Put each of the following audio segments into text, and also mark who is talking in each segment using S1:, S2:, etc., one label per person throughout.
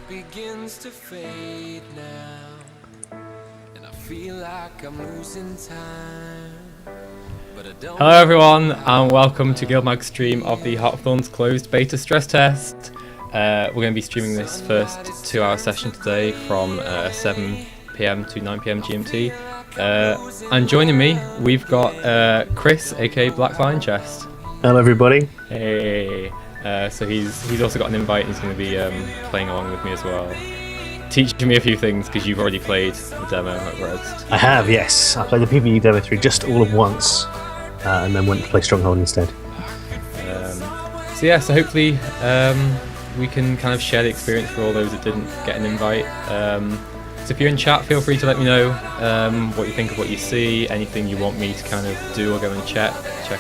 S1: begins to fade now, and I feel like I'm losing time.
S2: Hello everyone, and welcome to GuildMag's stream of the Heart of Thorns closed beta stress test. We're going to be streaming this first 2-hour session today from 7 PM to 9 PM GMT. And joining me, we've got Chris, aka Black Lion Chest.
S3: Hello everybody.
S2: Hey. So he's also got an invite. He's going to be playing along with me as well, teaching me a few things because you've already played the demo at Rest.
S3: I have, yes. I played the PvE demo through just all at once, and then went to play Stronghold instead.
S2: So hopefully we can kind of share the experience for all those that didn't get an invite. So if you're in chat, feel free to let me know what you think of what you see, anything you want me to kind of do or go and check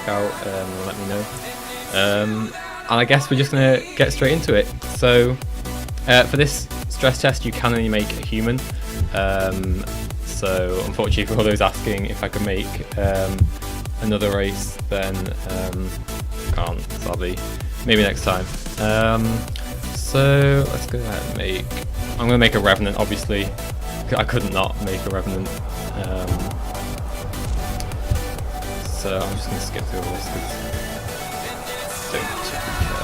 S2: out, let me know. And I guess we're just going to get straight into it. So for this stress test, you can only make a human. So unfortunately for all those asking if I can make another race, then can't, sadly. Maybe next time. So let's go ahead and I'm going to make a Revenant, obviously. I could not make a Revenant. So I'm just going to skip through all this because I don't particularly care.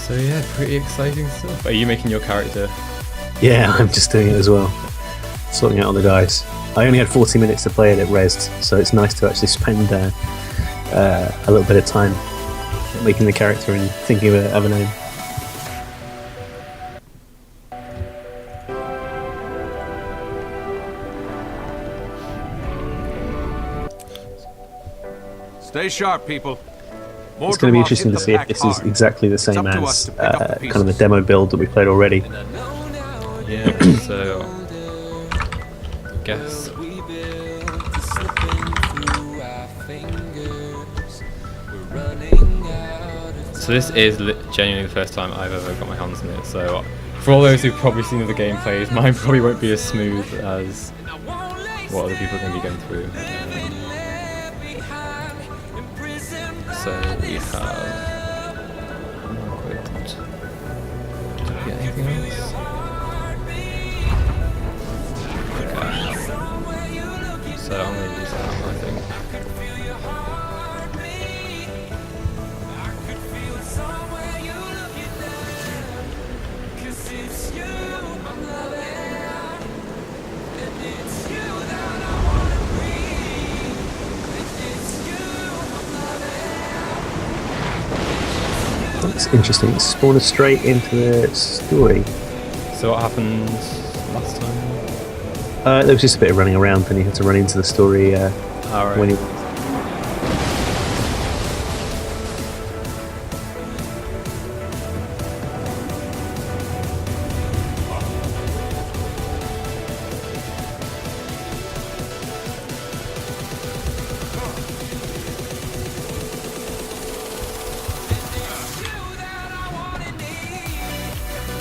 S2: So yeah, pretty exciting stuff. Are you making your character?
S3: Yeah, I'm just doing it as well. Sorting out all the guys. I only had 40 minutes to play it at Res, so it's nice to actually spend a little bit of time making the character and thinking of a name.
S4: Stay sharp, people.
S3: It's going to be interesting to see if this is exactly the same as kind of the demo build that we played already.
S2: Yeah, so I guess. So this is genuinely the first time I've ever got my hands on it. So for all those who've probably seen other gameplays, mine probably won't be as smooth as what other people are going to be going through. So we have equipped. Did we get anything else? Okay. So I'm going to use that, I think.
S3: That's interesting. It spawned us straight into the story.
S2: So what happened last time?
S3: There was just a bit of running around, and you had to run into the story
S2: Right.
S3: when you.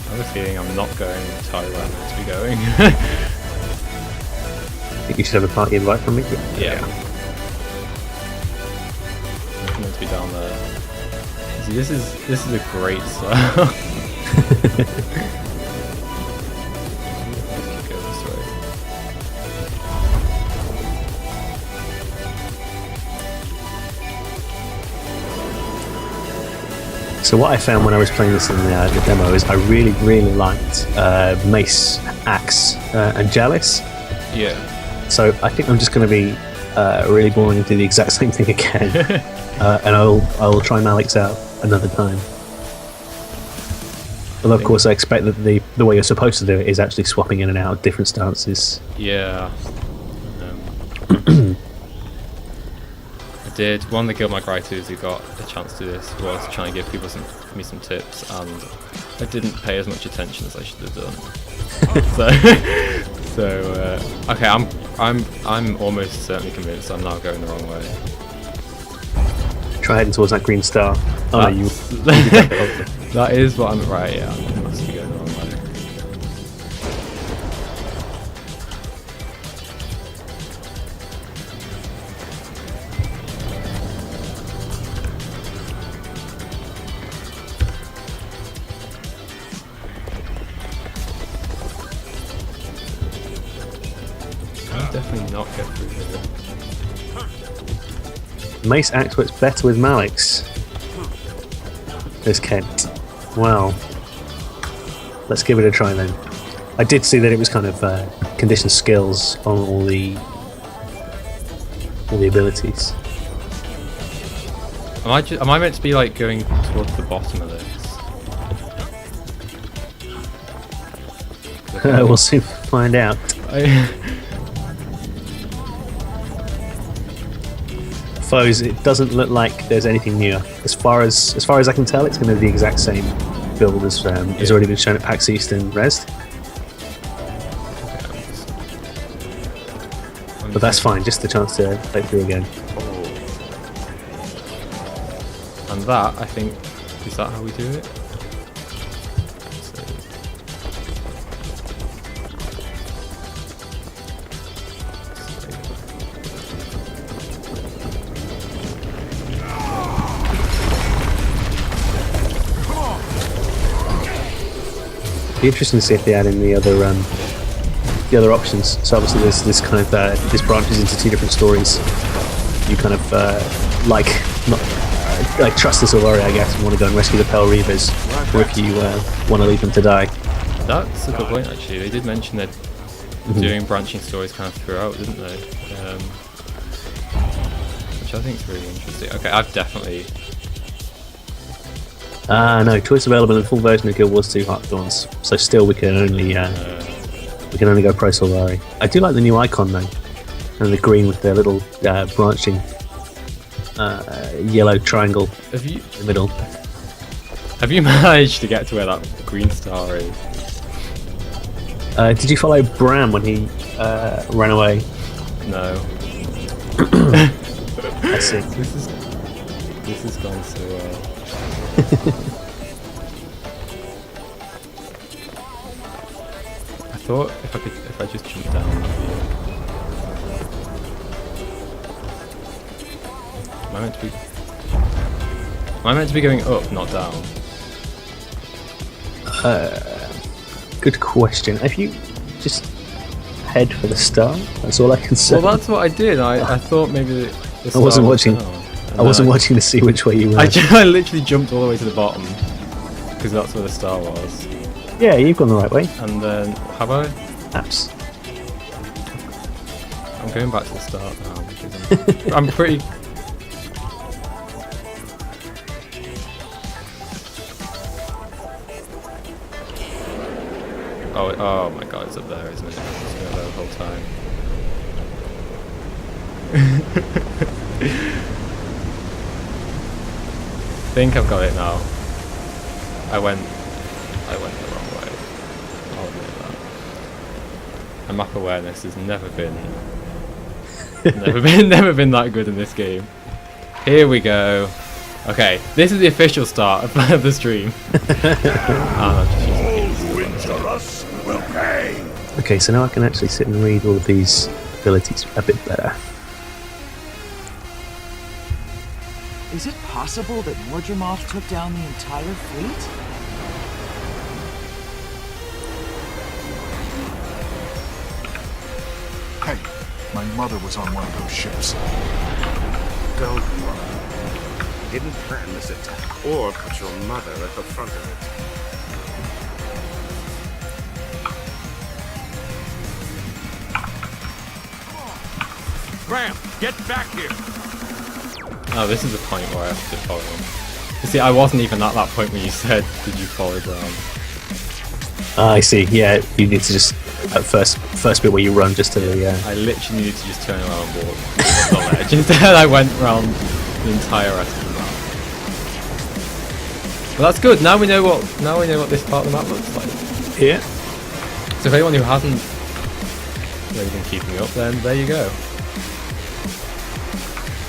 S2: I have a feeling I'm not going entirely where I'm meant to be going.
S3: I think you should have a party invite from me.
S2: Yeah. I'm meant to be down there. See, this is a great start. Let's keep going this way.
S3: So what I found when I was playing this in the demo is I really, really liked Mace, Axe, and Chalice.
S2: Yeah.
S3: So I think I'm just going to be really boring and do the exact same thing again, and I will try Malik's out another time. Although of course I expect that the way you're supposed to do it is actually swapping in and out of different stances.
S2: Yeah. I did. One of the GuildMag writers who got a chance to do this was trying to give people me some tips, and I didn't pay as much attention as I should have done. Okay, I'm almost certainly convinced I'm now going the wrong way.
S3: Try heading towards that green star. Oh, no, you.
S2: That is what I'm right. Yeah, I must be going the wrong way. definitely not get through here.
S3: Mace Axe works better with Malik's. There's Kent. Well, let's give it a try then. I did see that it was kind of conditioned skills on all the abilities.
S2: Am I meant to be like going towards the bottom of this?
S3: We'll soon find out. Foes, it doesn't look like there's anything new. As far as I can tell, it's going to be the exact same build as has already been shown at PAX East and Rezzed. But that's fine, just a chance to play through again.
S2: And that, I think, is that how we do it?
S3: Be interesting to see if they add in the other options. So obviously there's this kind of this branches into two different stories. You kind of like trust this warrior, I guess, and want to go and rescue the Pale Reavers, or if you want to leave them to die.
S2: That's a good point, actually. They did mention that doing branching stories kind of throughout, didn't they? Which I think is really interesting. Okay, I've definitely.
S3: No, choice available in full version of Guild Wars 2 Heart of Thorns. So still we can only go Pro Solari. I do like the new icon though, and the green with the little branching yellow triangle
S2: in
S3: the middle.
S2: Have you managed to get to where that green star is?
S3: Did you follow Bram when he ran away?
S2: No.
S3: I see.
S2: This has gone so well. I thought if I just jump down. Am I meant to be going up, not down?
S3: Good question. If you just head for the star, that's all I can say.
S2: Well, that's what I did. I thought maybe the
S3: I wasn't
S2: star was
S3: watching.
S2: down.
S3: I wasn't watching to see which way you went.
S2: I literally jumped all the way to the bottom because that's where the star was.
S3: Yeah, you've gone the right way.
S2: And then, have I?
S3: Apps.
S2: I'm going back to the start now because I'm pretty. Oh my god, it's up there, isn't it? It's been up there the whole time. I think I've got it now. I went the wrong way. I'll admit that. And map awareness has never been that good in this game. Here we go. Okay, this is the official start of the stream.
S4: Will pay.
S3: Okay, so now I can actually sit and read all of these abilities a bit better.
S5: Is it possible that Mordremoth took down the entire fleet?
S6: Hey, my mother was on one of those ships.
S7: Don't worry. Didn't plan this attack or put your mother at the front of it.
S4: Graham, get back here!
S2: Oh, this is the point where I have to follow him. You see, I wasn't even at that point when you said, did you follow Brown?
S3: I see, yeah, you need to just, at first bit where you run just to the...
S2: I literally needed to just turn around and walk up the ledge. Instead, I went around the entire rest of the map. But that's good, now we know what this part of the map looks like.
S3: Yeah.
S2: So if anyone who hasn't really been keeping up, then there you go.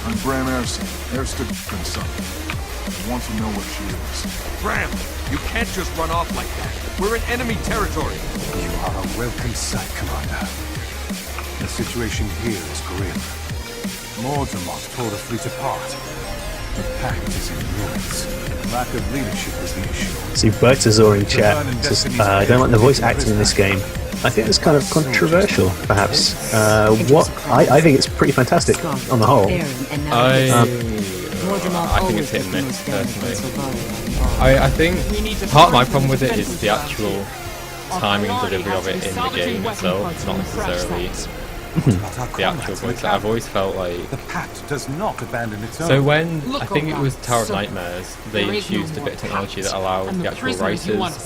S6: I'm Bram Erson, Erster Grandson. I want to know what she is.
S4: Graham, you can't just run off like that. We're in enemy territory.
S8: You are a welcome sight, Commander. The situation here is grim. Mordremoth tore the fleet apart. The pact is in ruins. Lack of leadership is the issue.
S3: See, Berta's in chat. Says, I don't like the voice acting in this game. I think it's kind of controversial, perhaps. I think it's pretty fantastic on the whole.
S2: I think it's hit and miss, personally. I think part of my problem with it is the actual timing and delivery of it in the game itself, not necessarily the actual voice. I've always felt like...
S8: The pact does not abandon its own.
S2: So when, I think it was Tower of Nightmares, they introduced a bit of technology that allowed the actual writers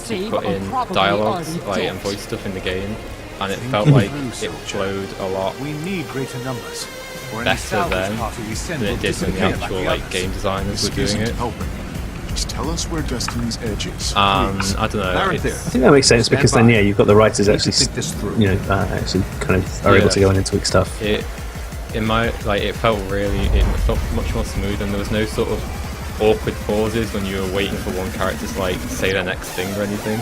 S2: to put in dialogues and voice stuff in the game, and it felt like it flowed a lot
S8: We need greater numbers.
S2: better then than it did when the actual game designers were doing it.
S6: Just tell us where Destiny's edge is.
S2: I don't know.
S3: I think that makes sense because then, you've got the writers actually, actually kind of are able to go in and tweak stuff.
S2: It felt much more smooth, and there was no sort of awkward pauses when you were waiting for one character to say their next thing or anything.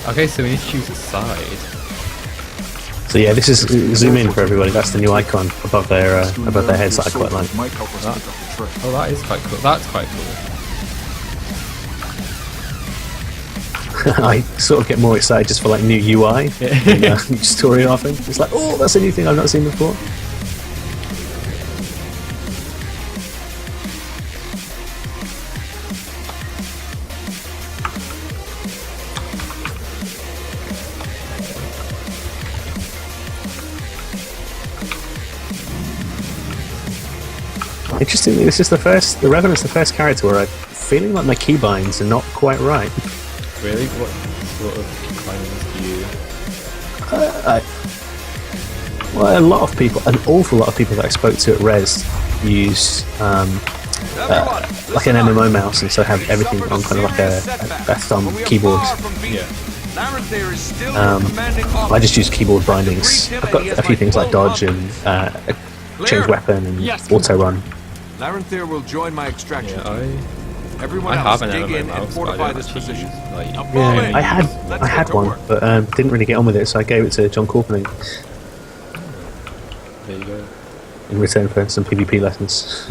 S2: Okay, so we need to choose a side.
S3: So yeah, this is zoom in for everybody. That's the new icon above their heads that I quite like.
S6: Might help us pick up the trail.
S2: Oh, that is quite cool. That's quite cool.
S3: I sort of get more excited just for new UI and story often. It's like, oh, that's a new thing I've not seen before. Interestingly, this is the Revenant's the first character where I'm feeling like my keybinds are not quite right.
S2: Really? What sort of keybinds do you...
S3: Well, an awful lot of people that I spoke to at Res use like an MMO mouse, and so have everything on kind of like a thumb keyboard.
S2: Yeah.
S3: I just use keyboard bindings. I've got a few things like dodge and change weapon and auto run.
S4: Larenthere will join my extraction.
S2: Yeah,
S4: Everyone
S2: I
S4: else,
S2: have an
S4: dig
S2: MMO
S4: in
S2: mouse,
S4: and
S2: but I
S4: fortify
S2: don't
S4: this
S2: actually
S4: position.
S2: use,
S3: I had one, but didn't really get on with it, so I gave it to John Corpening
S2: There you go.
S3: in return for some PvP lessons.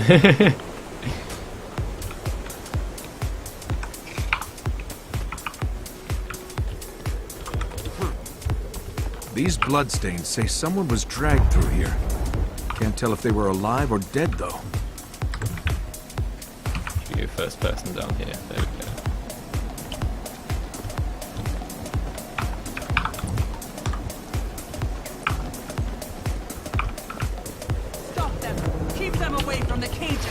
S4: These bloodstains say someone was dragged through here. Can't tell if they were alive or dead, though.
S2: You go first person down here. There we go.
S9: Stop them! Keep them away from the cages!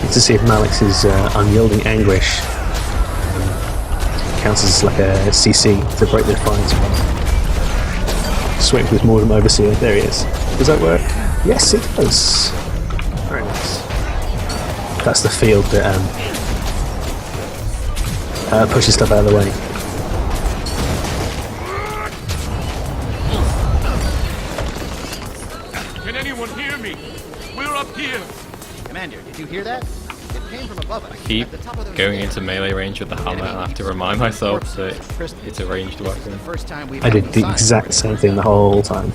S3: Good to see if Malix's unyielding anguish counts as like a CC to break the defiance. Swing with Mordrum Overseer. There he is. Does that work? Yes, it does. Very nice. That's the field that pushes stuff out of the way.
S4: Can anyone hear me? We're up here.
S10: Commander, did you hear that? It came from above us.
S2: Keep going into melee range with the hammer, and I have to remind myself that it's a ranged weapon.
S3: I did the exact same thing the whole time.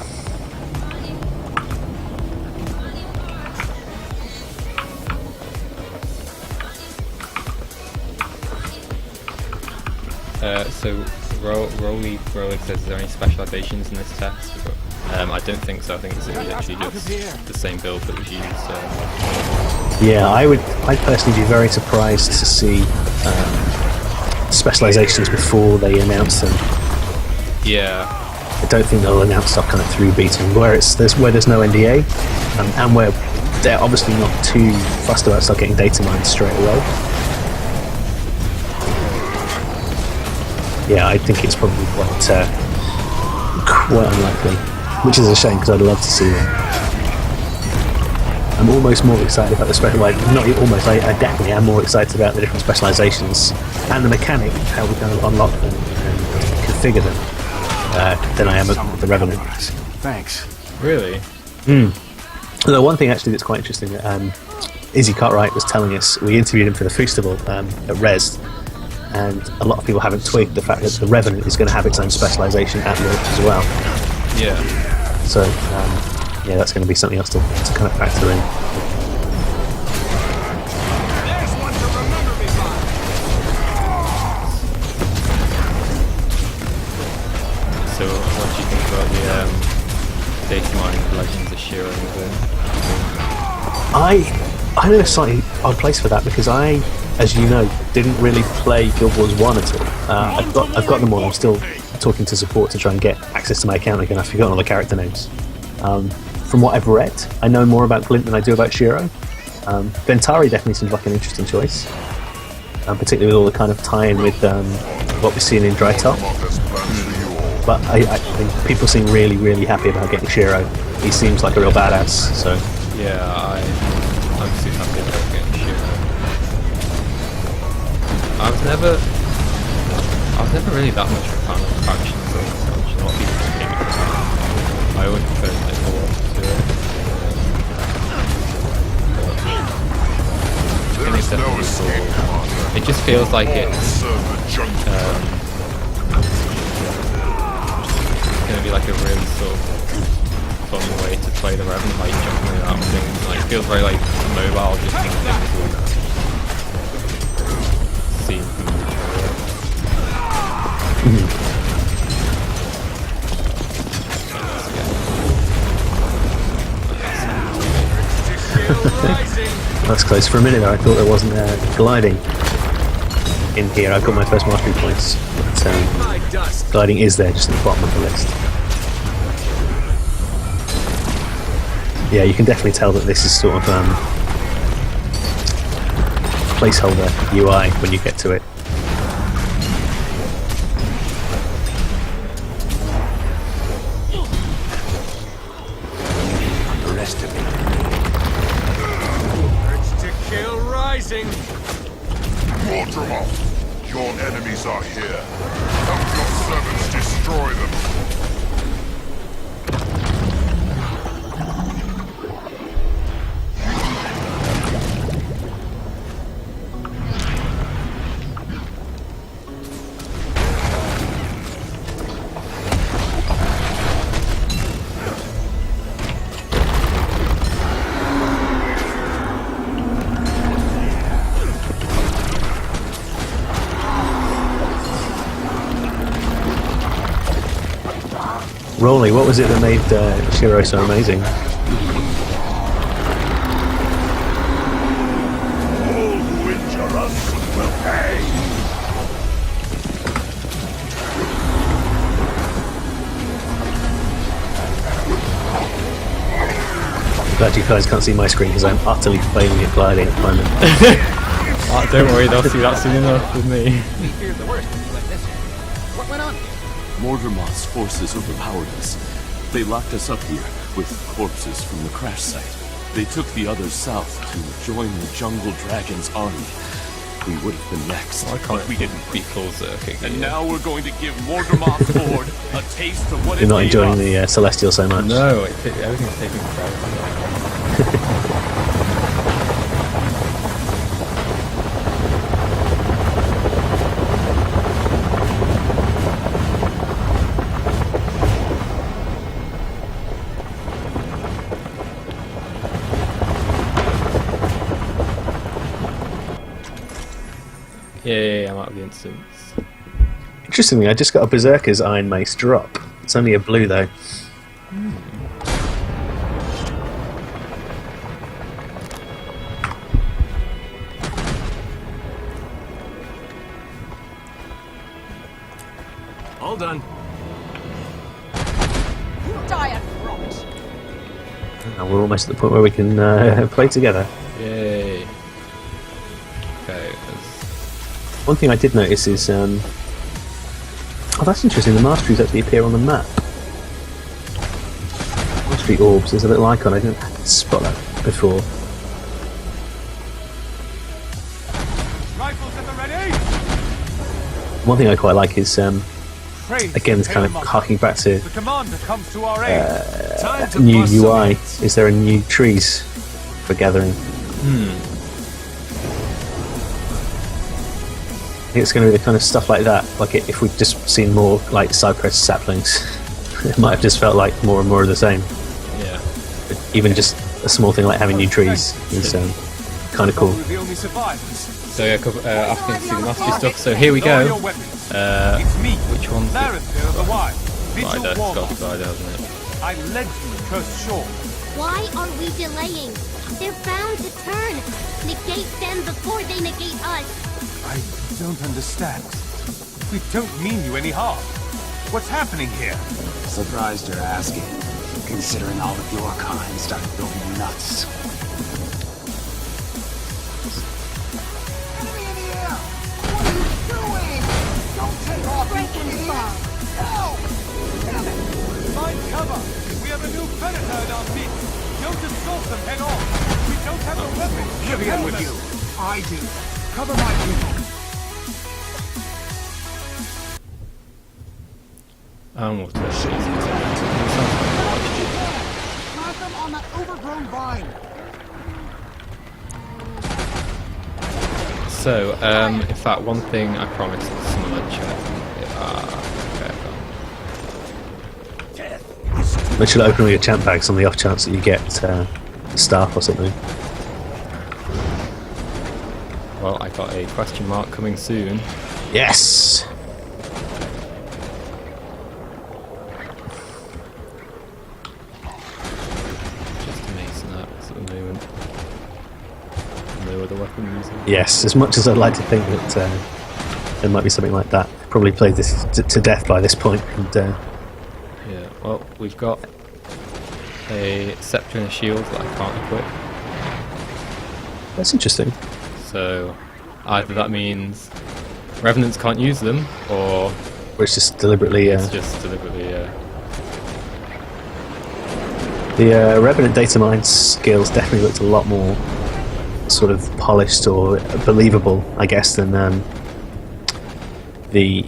S2: So Rolly says, is there any specializations in this test? I don't think so. I think it's literally just the same build that was used.
S3: Yeah, I'd personally be very surprised to see specializations before they announce them.
S2: Yeah.
S3: I don't think they'll announce stuff kind of through beta, where there's no NDA, and where they're obviously not too fussed about start getting data mined straight away. Yeah, I think it's probably quite unlikely, which is a shame because I'd love to see them. I'm almost more excited about the special. Like, not almost. I definitely am more excited about the different specializations and the mechanic, how we're going to unlock them and configure them, than I am with the Revenant.
S8: Thanks.
S2: Really?
S3: Although one thing actually that's quite interesting, Izzy Cartwright was telling us, we interviewed him for the Festival at Res, and a lot of people haven't twigged the fact that the Revenant is going to have its own specialization at launch as well.
S2: Yeah.
S3: So, yeah, that's going to be something else to kind of factor in.
S4: There's one to remember me by.
S3: I'm in a slightly odd place for that because I, as you know, didn't really play Guild Wars 1 at all. I've got them all. I'm still talking to support to try and get access to my account again. I've forgotten all the character names. From what I've read, I know more about Glint than I do about Shiro. Ventari definitely seems like an interesting choice, particularly with all the kind of tie-in with what we're seeing in Dry Top. But I think people seem really, really happy about getting Shiro. He seems like a real badass. So
S2: yeah, I'm super happy about getting Shiro. I was never really that much of a fan of factions or such. A lot of people came into that. I always preferred like the war to it. It just feels like it's gonna be like a really sort of fun way to play the Revan, like jumping around things. Like it feels very like mobile, just things doing that. Scene from the
S3: that's close. For a minute there, I thought there wasn't gliding in here. I've got my first mastery points, but gliding is there, just at the bottom of the list. Yeah, you can definitely tell that this is sort of placeholder UI when you get to it.
S6: Your enemies are here. Help your servants destroy them.
S3: Rolly, what was it that made Shiro so amazing?
S6: All who injure us will pay.
S3: Glad you guys can't see my screen because I'm utterly failing at gliding at the moment.
S2: Don't worry, they'll see that soon enough with me.
S10: We feared the worst when you went missing. What went on?
S11: Mordermoth's forces overpowered us. They locked us up here with corpses from the crash site. They took the others south to join the Jungle Dragon's army. We would have been next, but we didn't.
S2: Be full Zerk.
S11: And now we're going to give Mordermoth's horde a taste of what
S3: You're not enjoying the Celestial so much.
S2: No, everything's taking forever. Yeah, I'm out of the instance.
S3: Interestingly, I just got a Berserker's Iron Mace drop. It's only a blue though.
S11: All done.
S9: Die of rot.
S3: And we're almost at the point where we can play together.
S2: Yay. Okay.
S3: One thing I did notice is, oh, that's interesting. The masteries actually appear on the map. Mastery orbs. There's a little icon. I didn't spot that before.
S8: Rifles at the ready.
S3: One thing I quite like is, again, it's kind of harking back to
S8: The commander comes to our aid.
S3: new UI. Is there a new trees for gathering? I think it's going to be the kind of stuff like that. Like if we'd just seen more like cypress saplings, it might have just felt like more and more of the same.
S2: Yeah.
S3: But even just a small thing like having new trees is kind of cool.
S8: The only survivors.
S2: So yeah, after you see the mastery stuff. So here we go. Which one's
S8: Lareth here of the Wide.
S2: Glider? It's got Glider, hasn't it?
S8: I led you to Cursed Shore.
S12: Why are we delaying? They're bound to turn. Negate them before they negate us.
S8: I don't understand. We don't mean you any harm. What's happening here?
S10: Surprised you're asking, considering all of your kind started going nuts.
S5: Enemy in the air! What are you doing? Don't take off, you idiot! No! Damn it!
S8: Find cover! We have a new predator in our midst! Don't assault them head on! We don't have a weapon!
S5: Give in with you! I do! Cover my people!
S2: And we'll test these.
S5: Plant them on that overgrown vine!
S2: So, in fact, one thing I promised someone would check. Okay,
S3: They should open all your champ bags on the off chance that you get staff or something.
S2: well, I got a question mark coming soon.
S3: Yes!
S2: Just a mason axe at the moment. No other weapon using.
S3: Yes, as much as I'd like to think that there might be something like that. Probably played this to death by this point, and
S2: Yeah, well, we've got a scepter and a shield that I can't equip.
S3: that's interesting.
S2: So, either that means Revenants can't use them, or
S3: Or it's just deliberately...
S2: it's just deliberately,
S3: The Revenant data mine skills definitely looked a lot more sort of polished or believable, I guess, than the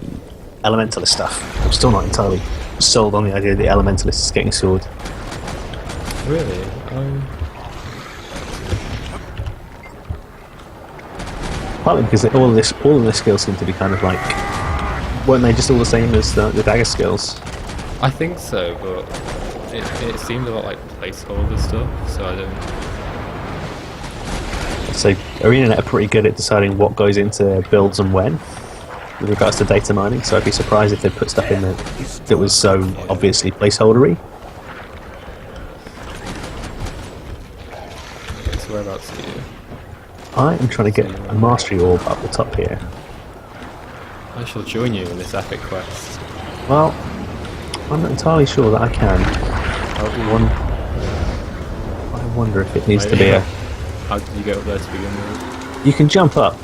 S3: Elementalist stuff. I'm still not entirely sold on the idea that the Elementalist is getting sword.
S2: really?
S3: Partly because all of the skills seem to be kind of like... weren't they just all the same as the dagger skills?
S2: I think so, but it seemed a lot like placeholder stuff, so I don't...
S3: So ArenaNet are pretty good at deciding what goes into builds and when, with regards to data mining, so I'd be surprised if they put stuff in there that was so obviously placeholdery.
S2: So whereabouts are you?
S3: I am trying to get a mastery orb up the top here.
S2: I shall join you in this epic quest.
S3: Well, I'm not entirely sure that I can. I wonder if it needs to be a...
S2: How did you get up there to begin with?
S3: You can jump up.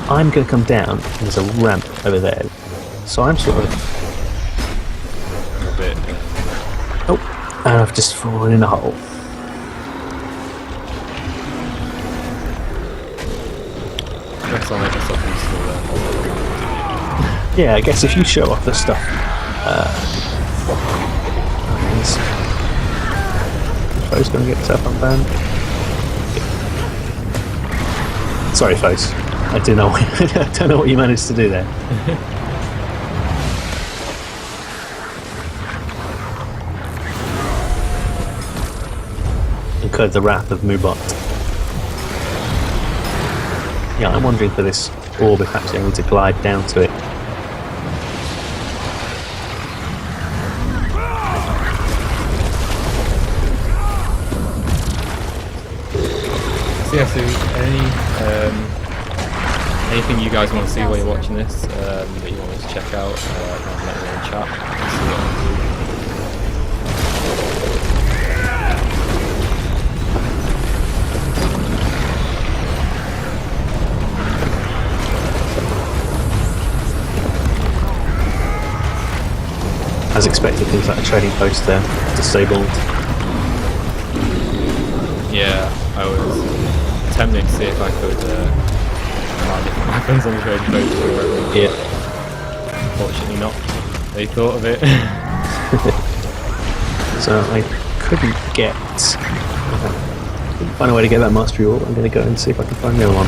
S3: I'm going to come down, and there's a ramp over there. So I'm sort of...
S2: A bit...
S3: Oh, and I've just fallen in a hole.
S2: Guess I'll make myself useful there.
S3: Yeah, I guess if you show off the stuff... Foe's going to get yourself unbanned. Sorry, Foes. I don't know. I don't know what you managed to do there. Incurred the wrath of Mubot. Yeah, I'm wondering for this orb if actually I need to glide down to it.
S2: So yeah, so anything you guys want to see while you're watching this, that you want us to check out, let me know in the chat. See what I can do.
S3: As expected, things like a trading post there, disabled.
S2: Yeah, I was attempting to see if I could find different weapons on the trading post or whatever.
S3: Yeah.
S2: Unfortunately not. They thought of it.
S3: So I couldn't get... couldn't find a way to get that mastery orb. I'm going to go and see if I can find the other one.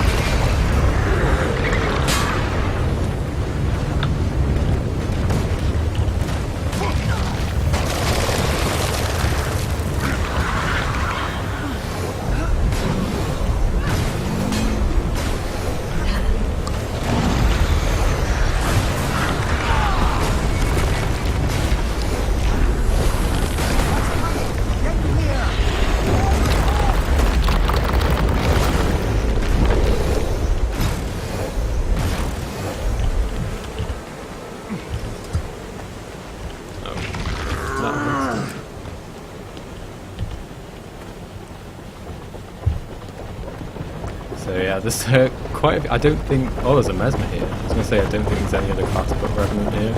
S2: Yeah, there's quite a, I don't think... Oh, there's a Mesmer here. I was going to say, I don't think there's any other class but Revenant here.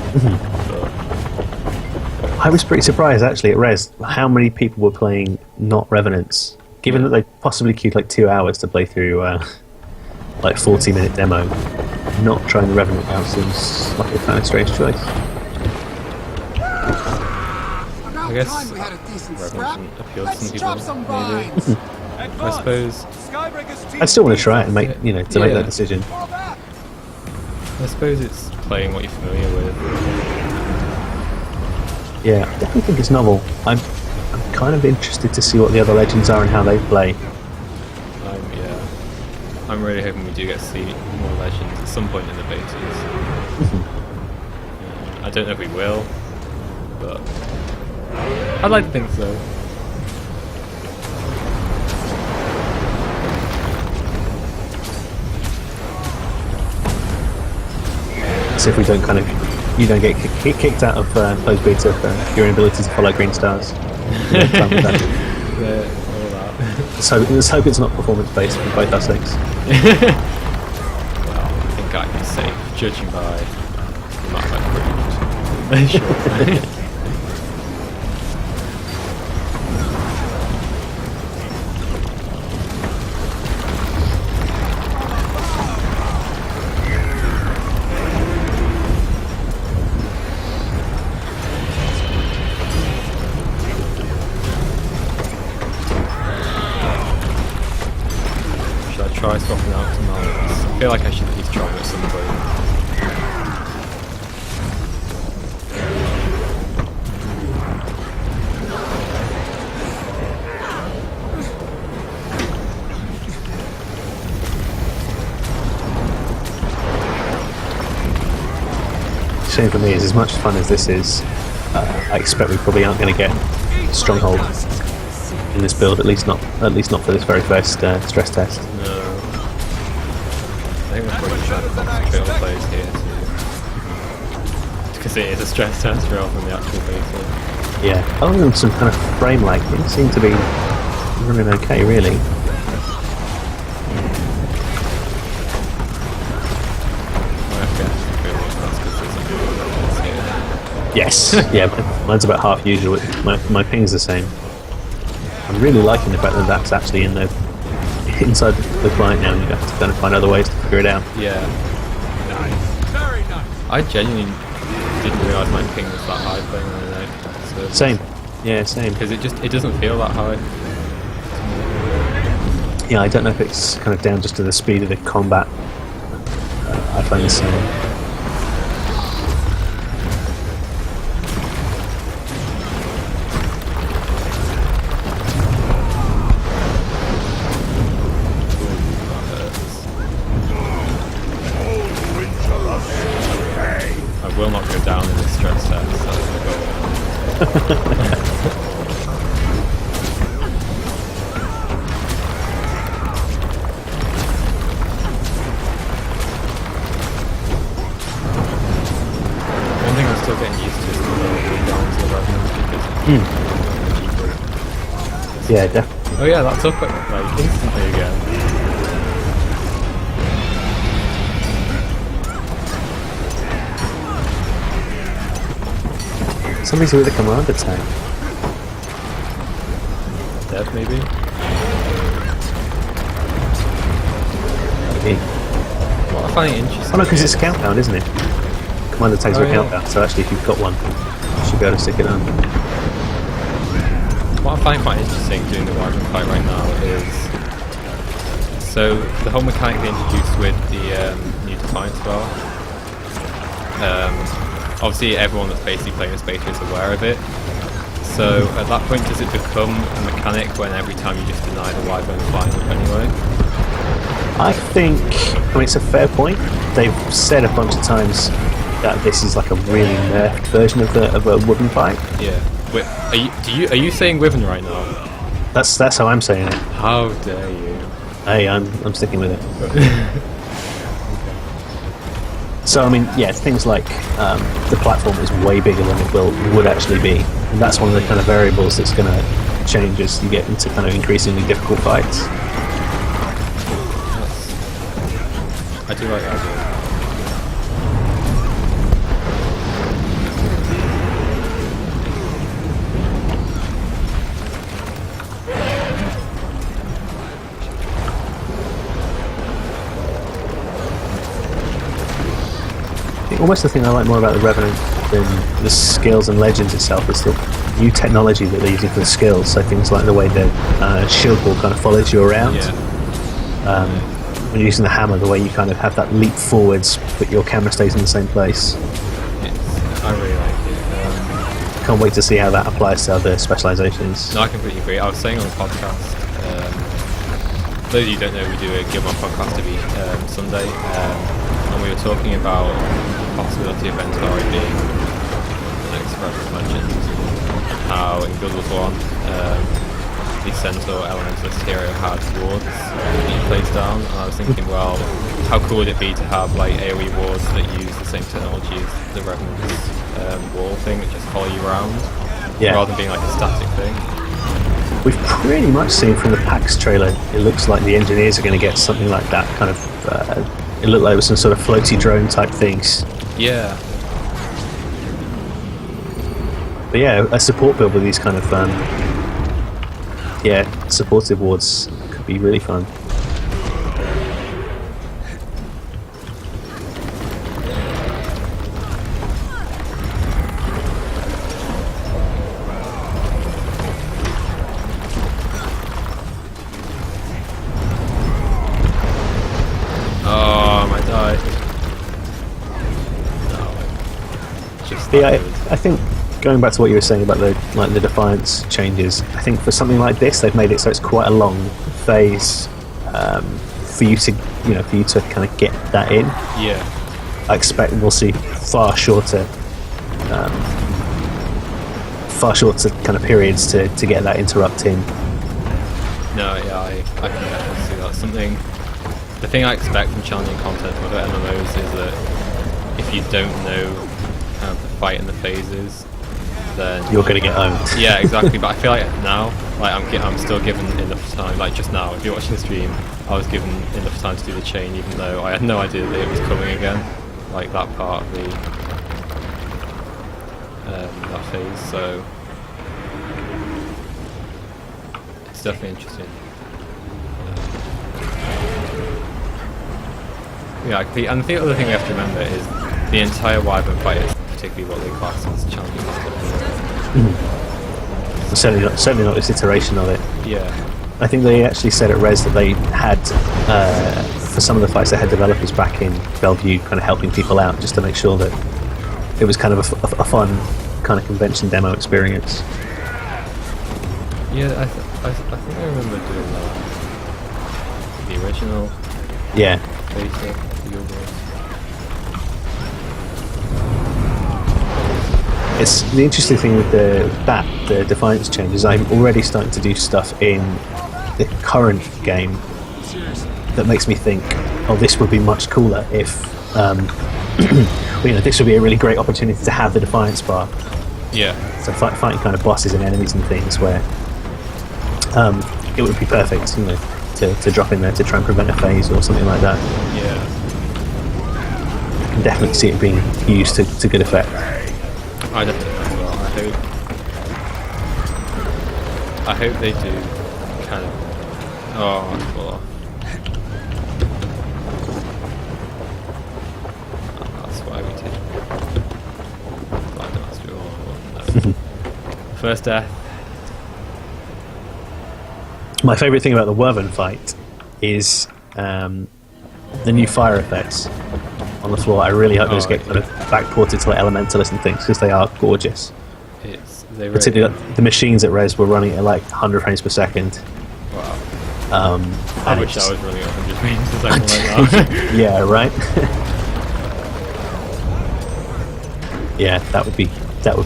S2: But,
S3: I was pretty surprised, actually, at Res, how many people were playing not Revenants. Given that they possibly queued like 2 hours to play through like 40-minute demo, not trying the Revenant out seems like a kind of strange choice.
S2: I guess Revenant appeals to some people, maybe. I suppose...
S3: I still want to try it and make, you know, to make that decision.
S2: I suppose it's playing what you're familiar with.
S3: Yeah, I definitely think it's novel. I'm kind of interested to see what the other legends are and how they play.
S2: I'm really hoping we do get to see more legends at some point in the betas. I don't know if we will, but I'd like to think so.
S3: So if we don't kind of, you don't get kicked out of closed beta for your inability to follow green stars. So let's hope it's not performance based for both our sakes.
S2: Well, I think I can say, judging by the map I've proved. Sure. Try swapping out to Malix. I feel like I should at least try it at some point.
S3: Shame for me is, as much fun as this is, I expect we probably aren't going to get Stronghold in this build, at least not for this very first stress test.
S2: No. I think we're probably trying to concentrate on the players here too. Because it is a stress test rather than the actual beta.
S3: Yeah, other than some kind of frame lag, things seem to be running okay, really. Yes, yeah, mine's about half usual. My ping's the same. I'm really liking the fact that that's actually in the inside the client now, and you have to kind of find other ways to figure it out.
S2: Yeah. Nice. Very nice. I genuinely didn't realise my ping was that high playing on the night. So
S3: same. Yeah, same.
S2: Because it doesn't feel that high.
S3: Yeah, I don't know if it's kind of down just to the speed of the combat. I find the same.
S2: Will not go down in this stress test, that's the goal. One thing I'm still getting used to is the down to the revenue because
S3: yeah, definitely.
S2: Oh yeah, that's up like instantly again.
S3: Somebody's with a command attack.
S2: Dead, maybe?
S3: Maybe.
S2: What I find interesting.
S3: Oh no, because it's a countdown, isn't it? Command attacks are a countdown, so actually if you've got one, you should be able to stick it on.
S2: What I find quite interesting doing the Wyvern fight right now is... So, the whole mechanic they introduced with the new Defiant spell. Obviously everyone that's basically playing this beta is aware of it. So at that point does it become a mechanic when every time you just deny the Wyvern flying up anyway?
S3: I think, I mean, it's a fair point. They've said a bunch of times that this is like a really nerfed version of a wooden fight.
S2: Yeah. Wait, are you saying Wyvern right now?
S3: That's how I'm saying it.
S2: How dare you?
S3: Hey, I'm sticking with it. So I mean, yeah, things like the platform is way bigger than it would actually be, and that's one of the kind of variables that's going to change as you get into kind of increasingly difficult fights.
S2: I do like that idea.
S3: Almost the thing I like more about the Revenant than the skills and legends itself is the new technology that they're using for the skills. So things like the way the shield wall kind of follows you around.
S2: Yeah.
S3: When you're using the hammer, the way you kind of have that leap forwards, but your camera stays in the same place.
S2: I really like it.
S3: Can't wait to see how that applies to other specializations.
S2: No, I completely agree. I was saying on the podcast, for those of you who don't know, we do a GuildMag podcast every Sunday, and we were talking about the possibility of Ventari being the next Revenant Legend. How in Guild Wars 1, the Centaur Elementalist hero had wards that you placed down, and I was thinking, well, how cool would it be to have like AoE wards that use the same technology as the Revenant's wall thing that just follow you around, rather than being like a static thing.
S3: We've pretty much seen from the PAX trailer, it looks like the engineers are going to get something like that, kind of, it looked like it was some sort of floaty drone type things.
S2: Yeah.
S3: But yeah, a support build with these kind of, supportive wards could be really fun. Yeah, I think going back to what you were saying about the Defiance changes, I think for something like this, they've made it so it's quite a long phase for you to kind of get that in.
S2: Yeah.
S3: I expect we'll see far shorter kind of periods to get that interrupt in.
S2: No, yeah, I can definitely see that. Something. The thing I expect from challenging content with MMOs is that if you don't know kind of the fight and the phases, then
S3: you're going to get owned.
S2: Yeah, exactly. But I feel like now, like I'm still given enough time. Like just now, if you're watching the stream, I was given enough time to do the chain, even though I had no idea that it was coming again. Like that part of the that phase. So it's definitely interesting. Yeah, and the other thing we have to remember is the entire Wyvern fight is particularly what they class as challenging content.
S3: Certainly not this iteration of it.
S2: Yeah.
S3: I think they actually said at Res that they had, for some of the fights, they had developers back in Bellevue kind of helping people out just to make sure that it was kind of a fun kind of convention demo experience.
S2: Yeah, I think I remember doing that. The original.
S3: Yeah.
S2: Beta.
S3: It's the interesting thing with the Defiance changes. I'm already starting to do stuff in the current game that makes me think, oh, this would be much cooler if, this would be a really great opportunity to have the Defiance bar.
S2: Yeah.
S3: So fighting kind of bosses and enemies and things where it would be perfect, to drop in there to try and prevent a phase or something like that.
S2: Yeah.
S3: I can definitely see it being used to good effect.
S2: I definitely as well. I hope they do kind of. Oh, well. That's why we take. I don't have to do all. No. First death.
S3: My favourite thing about the Wyvern fight is the new fire effects on the floor. I really hope those get kind of backported to like Elementalist and things, because they are gorgeous. Particularly the machines at Res were running at like 100 frames per second.
S2: Wow. I wish I was running at 100 frames per second like that.
S3: Yeah, right? Yeah, that would be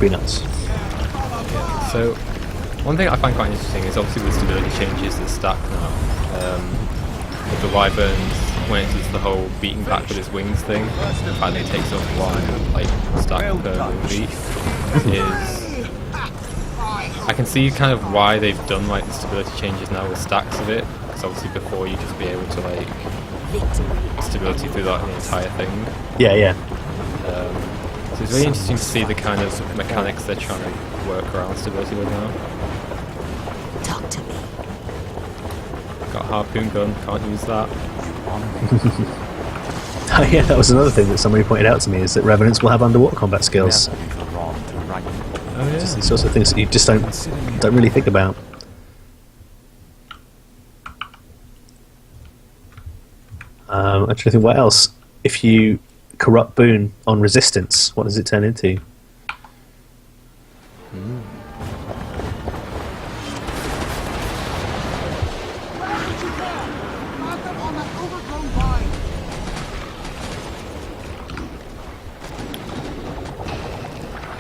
S3: nuts.
S2: Yeah, so one thing I find quite interesting is obviously the stability changes that stack now. With the Wyverns, when it does the whole beating back with its wings thing, the fact that it takes off one, like, stack per beat, is... I can see kind of why they've done, like, the stability changes now with stacks of it, because obviously before you'd just be able to, like, stability through that entire thing.
S3: Yeah, yeah.
S2: So it's really interesting to see the kind of mechanics they're trying to work around stability with now.
S13: Talk to me.
S2: Got a harpoon gun, can't use that.
S3: Oh yeah, that was another thing that somebody pointed out to me, is that Revenants will have underwater combat skills.
S2: Oh yeah.
S3: Just these sorts of things that you just don't really think about. I'm trying to think what else. If you corrupt boon on resistance, what does it turn into?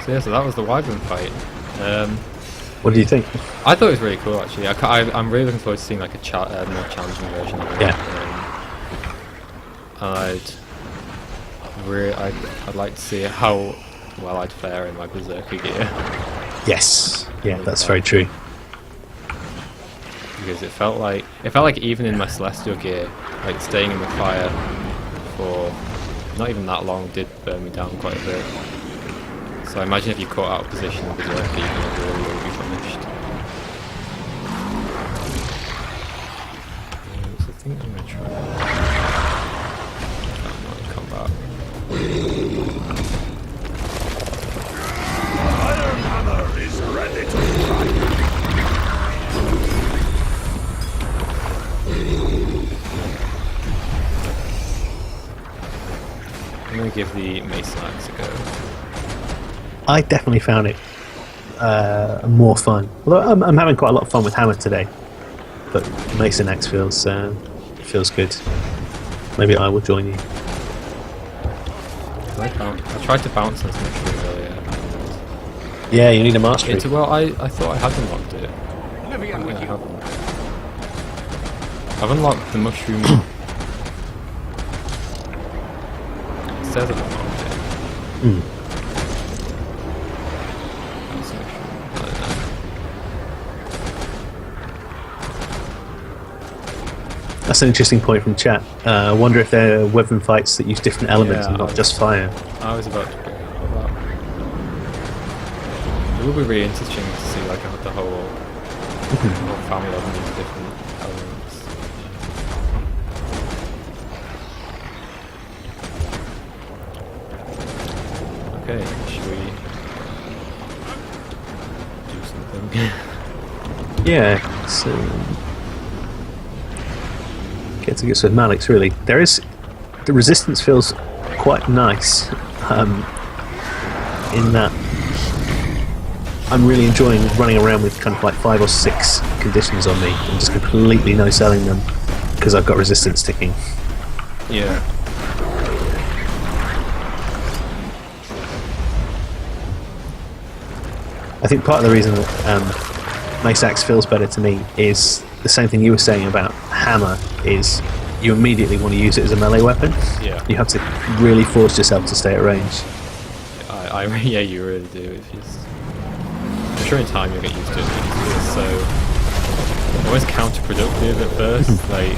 S2: So yeah, so that was the Wyvern fight.
S3: What do you think?
S2: I thought it was really cool actually. I'm really looking forward to seeing like a more challenging version of it.
S3: Yeah.
S2: I'd like to see how well I'd fare in my Berserker gear.
S3: Yes. Yeah, that's very true.
S2: Because it felt like even in my Celestial gear, like staying in the fire for not even that long did burn me down quite a bit. So I imagine if you caught out of position in Berserker, you're going to really be finished. So I think I'm going to try combat.
S6: Iron Hammer is ready to strike.
S2: I'm going to give the Mason Axe a go.
S3: I definitely found it more fun. Although I'm having quite a lot of fun with Hammer today, but Mason Axe feels good. Maybe I will join you.
S2: I tried to bounce on some mushroom earlier.
S3: Yeah, you need a mastery.
S2: Well, I thought I had unlocked it.
S5: Livy, I'm with you.
S2: I've unlocked the mushroom. It says I've unlocked it. That's a mushroom. I don't know.
S3: That's an interesting point from chat. I wonder if there are weapon fights that use different elements and not just fire.
S2: I was about to bring all that. It would be really interesting to see like the whole family of these different elements. Okay, should we do something?
S3: Yeah, so get to get with Malix really. The resistance feels quite nice in that I'm really enjoying running around with kind of like 5 or 6 conditions on me and just completely no-selling them because I've got resistance ticking.
S2: Yeah.
S3: I think part of the reason that Mace Axe feels better to me is the same thing you were saying about Hammer, is you immediately want to use it as a melee weapon.
S2: Yeah.
S3: You have to really force yourself to stay at range.
S2: Yeah, you really do. I'm sure in time you'll get used to it. It's so almost counterproductive at first, like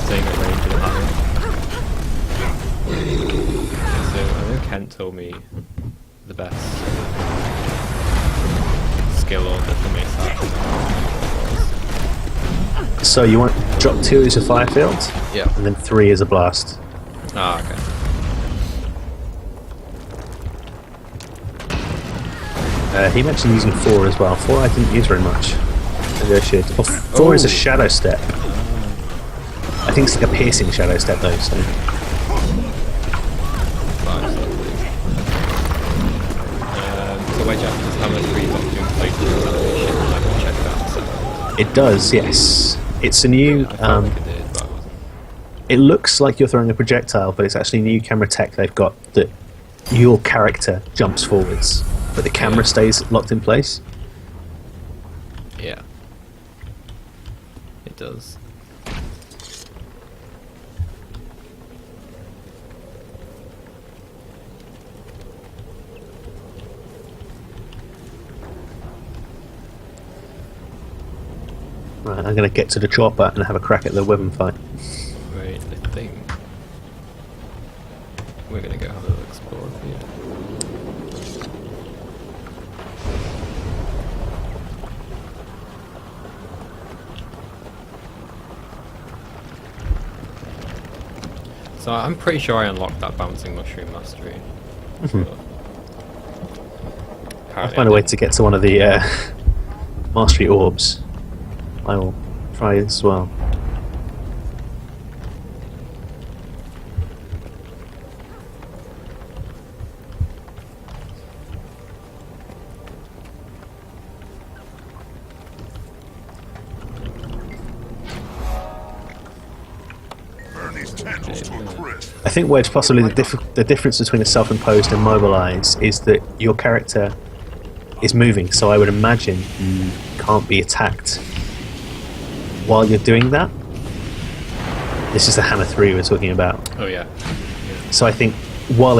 S2: staying at range with a hammer. So I know Kent told me the best skill order for Mace Axe.
S3: So you want drop 2 as a fire field?
S2: Yeah.
S3: And then 3 as a blast.
S2: Ah, okay.
S3: He mentioned using 4 as well. 4 I didn't use very much. Maybe I should. Well, 4 is a shadow step. I think it's like a piercing shadow step though, so.
S2: So Wedge Axe does have a 3 document playthrough animation, I can check that. So.
S3: It does, yes. It's a new. It looks like you're throwing a projectile, but it's actually new camera tech they've got that your character jumps forwards, but the camera stays locked in place.
S2: Yeah. It does.
S3: Right, I'm going to get to the chopper and have a crack at the weapon fight.
S2: Wait, I think. we're gonna go have a little explore here. So I'm pretty sure I unlocked that bouncing mushroom mastery.
S3: I'll find a way to get to one of the mastery orbs. I will try as well. I think where's possibly the difference between a self-imposed and mobilize is that your character is moving, so I would imagine you can't be attacked while you're doing that. This is the Hammer 3 we're talking about.
S2: Oh yeah.
S3: So I think while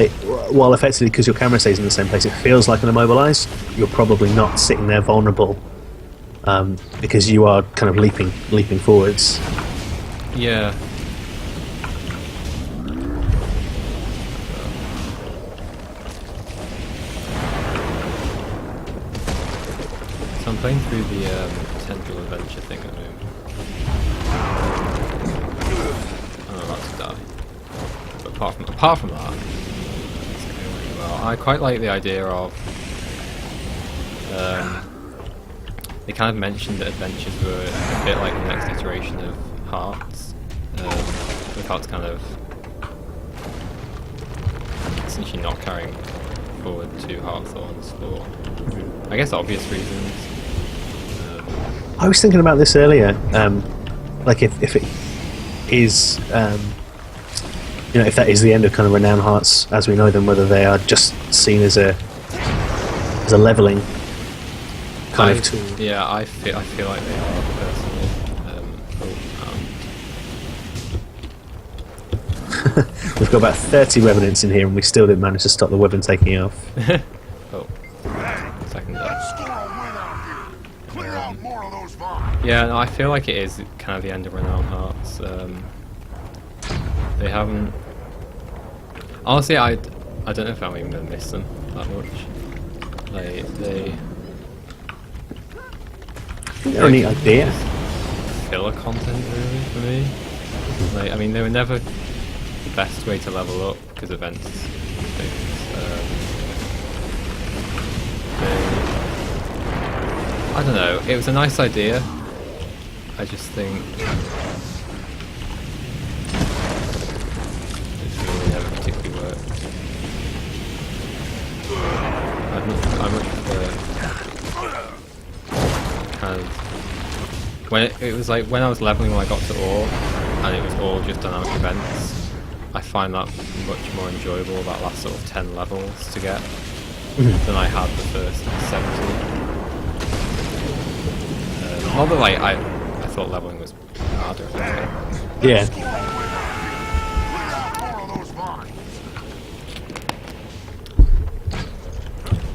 S3: effectively, because your camera stays in the same place, it feels like an immobilize, you're probably not sitting there vulnerable because you are kind of leaping forwards.
S2: Yeah. So I'm playing through the Tendril Adventure thing at the moment. I'm about to die. But apart from that, it's going really well. I quite like the idea of they kind of mentioned that adventures were a bit like the next iteration of Hearts. With Hearts kind of essentially not carrying forward to Heart of Thorns for, I guess, obvious reasons.
S3: I was thinking about this earlier, like if it is, if that is the end of kind of Renown Hearts as we know them, whether they are just seen as a leveling kind of tool.
S2: Yeah, I feel like they are personally.
S3: We've got about 30 revenants in here, and we still didn't manage to stop the weapon taking off.
S2: Oh, second up. Yeah, no, I feel like it is kind of the end of Renown Hearts. They haven't. Honestly, I don't know if I'm even going to miss them that much. Like they're
S3: any idea?
S2: Filler content really for me. Like, I mean, they were never the best way to level up because events things. I don't know. It was a nice idea. I just think it's really never particularly worked. I much prefer kind of when it was like when I was leveling when I got to Ore and it was all just dynamic events. I find that much more enjoyable, that last sort of 10 levels to get than I had the first 70. Although like I thought leveling was harder.
S3: Yeah.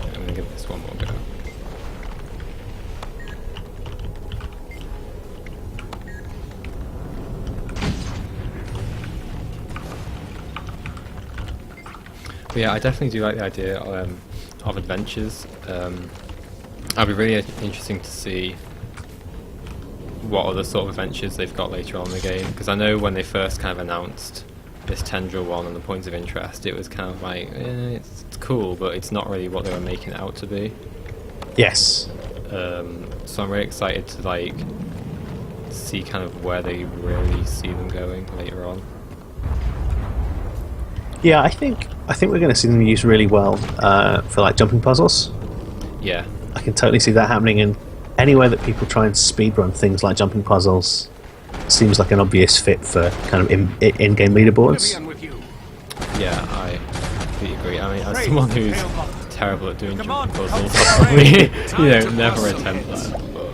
S2: I'm gonna give this one more go. But yeah, I definitely do like the idea of adventures. I'd be really interesting to see what other sort of adventures they've got later on in the game, because I know when they first kind of announced this Tendril one and the points of interest, it was kind of like, it's cool, but it's not really what they were making it out to be.
S3: Yes.
S2: So I'm really excited to like see kind of where they really see them going later on.
S3: Yeah, I think we're going to see them used really well for like jumping puzzles.
S2: Yeah.
S3: I can totally see that happening, and anywhere that people try and speedrun things like jumping puzzles seems like an obvious fit for kind of in-game leaderboards.
S2: Yeah, I completely agree. I mean, as someone who's terrible at doing jumping puzzles, I'll probably never attempt that. But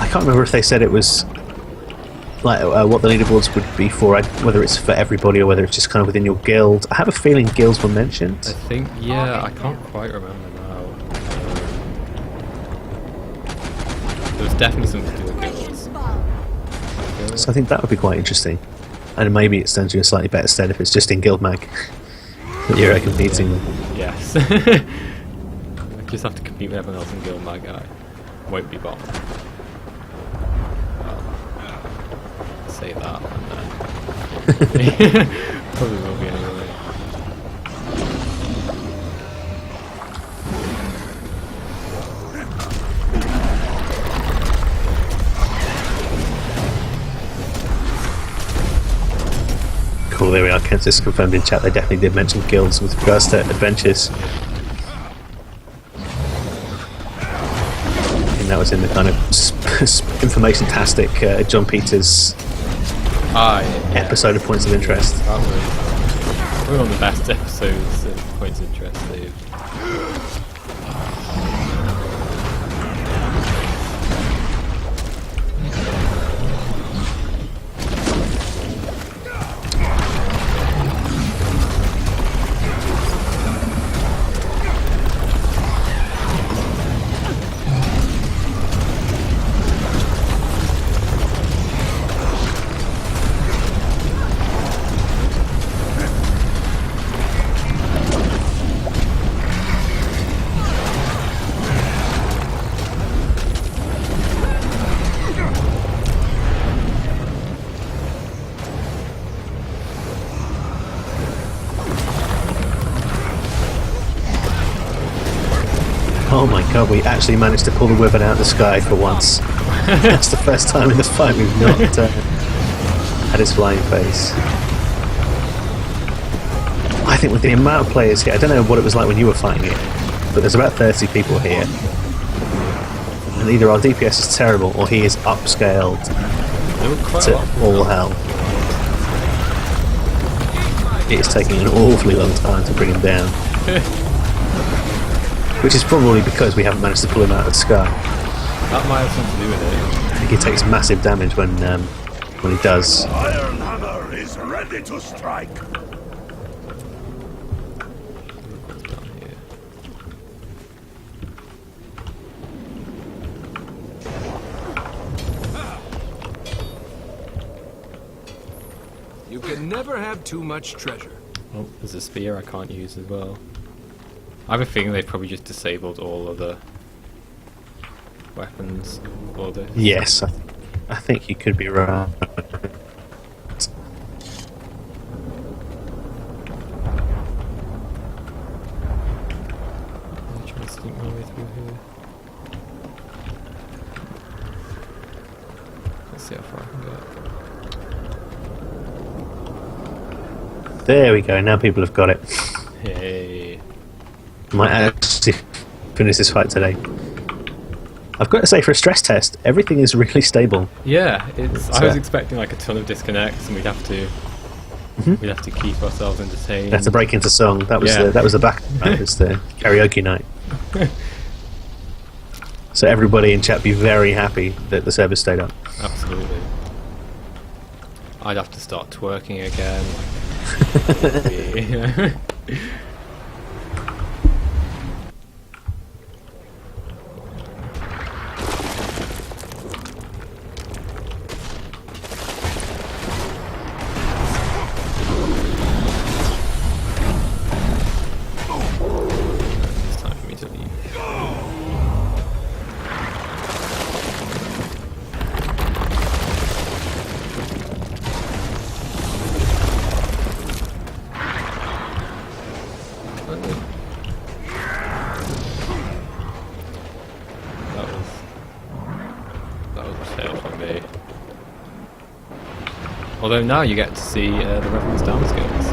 S3: I can't remember if they said it was like what the leaderboards would be for, whether it's for everybody or whether it's just kind of within your guild. I have a feeling guilds were mentioned.
S2: I think, yeah, I can't quite remember now. There was definitely something to do with guilds.
S3: So I think that would be quite interesting. And maybe it stands you in slightly better stead if it's just in GuildMag that you're competing.
S2: Yes. I just have to compete with everyone else in GuildMag. I won't be bombed. Well, say that and then probably will be anyway.
S3: Cool, there we are. Kent just confirmed in chat they definitely did mention guilds with regards to adventures. I think that was in the kind of information-tastic John Peters episode of Points of Interest.
S2: That was one of the best episodes of Points of Interest they've.
S3: Oh my god, we actually managed to pull the weapon out of the sky for once. That's the first time in the fight we've not had his flying face. I think with the amount of players here, I don't know what it was like when you were fighting it, but there's about 30 people here. And either our DPS is terrible or he is upscaled to all hell. It is taking an awfully long time to bring him down. Which is probably because we haven't managed to pull him out of the sky.
S2: That might have something to do with it.
S3: I think he takes massive damage when he does.
S6: Iron Hammer is ready to strike.
S1: You can never have too much treasure.
S2: Oh, there's a spear I can't use as well. I have a feeling they've probably just disabled all other weapons for this.
S3: Yes, I think you could be right.
S2: I'm trying to sneak my way through here. Let's see how far I can get.
S3: There we go, now people have got it.
S2: Hey.
S3: Might actually finish this fight today. I've got to say, for a stress test, everything is really stable.
S2: Yeah, it's. I was expecting like a ton of disconnects, and we'd have to keep ourselves entertained.
S3: We have to break into song. That was the back. That was the karaoke night. So everybody in chat be very happy that the server stayed up.
S2: Absolutely. I'd have to start twerking again. It's time for me to leave. That was a fail for me. Although now you get to see the Revenant's down skills.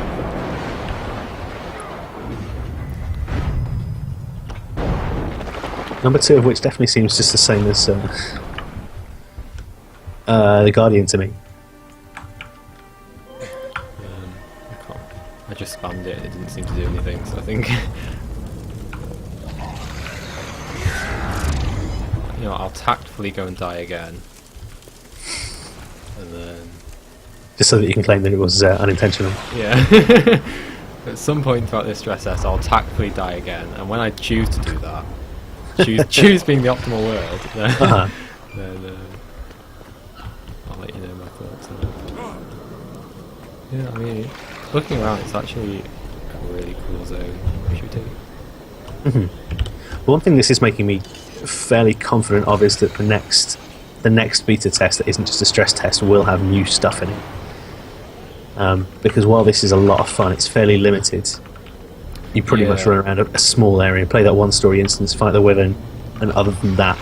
S3: Number 2 of which definitely seems just the same as the Guardian to me.
S2: I just spammed it and it didn't seem to do anything, so I think you know, I'll tactfully go and die again. And then
S3: Just so that you can claim that it was unintentional.
S2: yeah. At some point throughout this stress test I'll tactfully die again, and when I choose to do that, choose being the optimal word, then I'll let you know my thoughts on it. Yeah, I mean, looking around, it's actually a really cool zone. What should we do?
S3: One thing this is making me fairly confident of is that the next beta test that isn't just a stress test will have new stuff in it. Because while this is a lot of fun, it's fairly limited. You pretty much run around a small area, play that one story instance, fight the Wyvern, and other than that,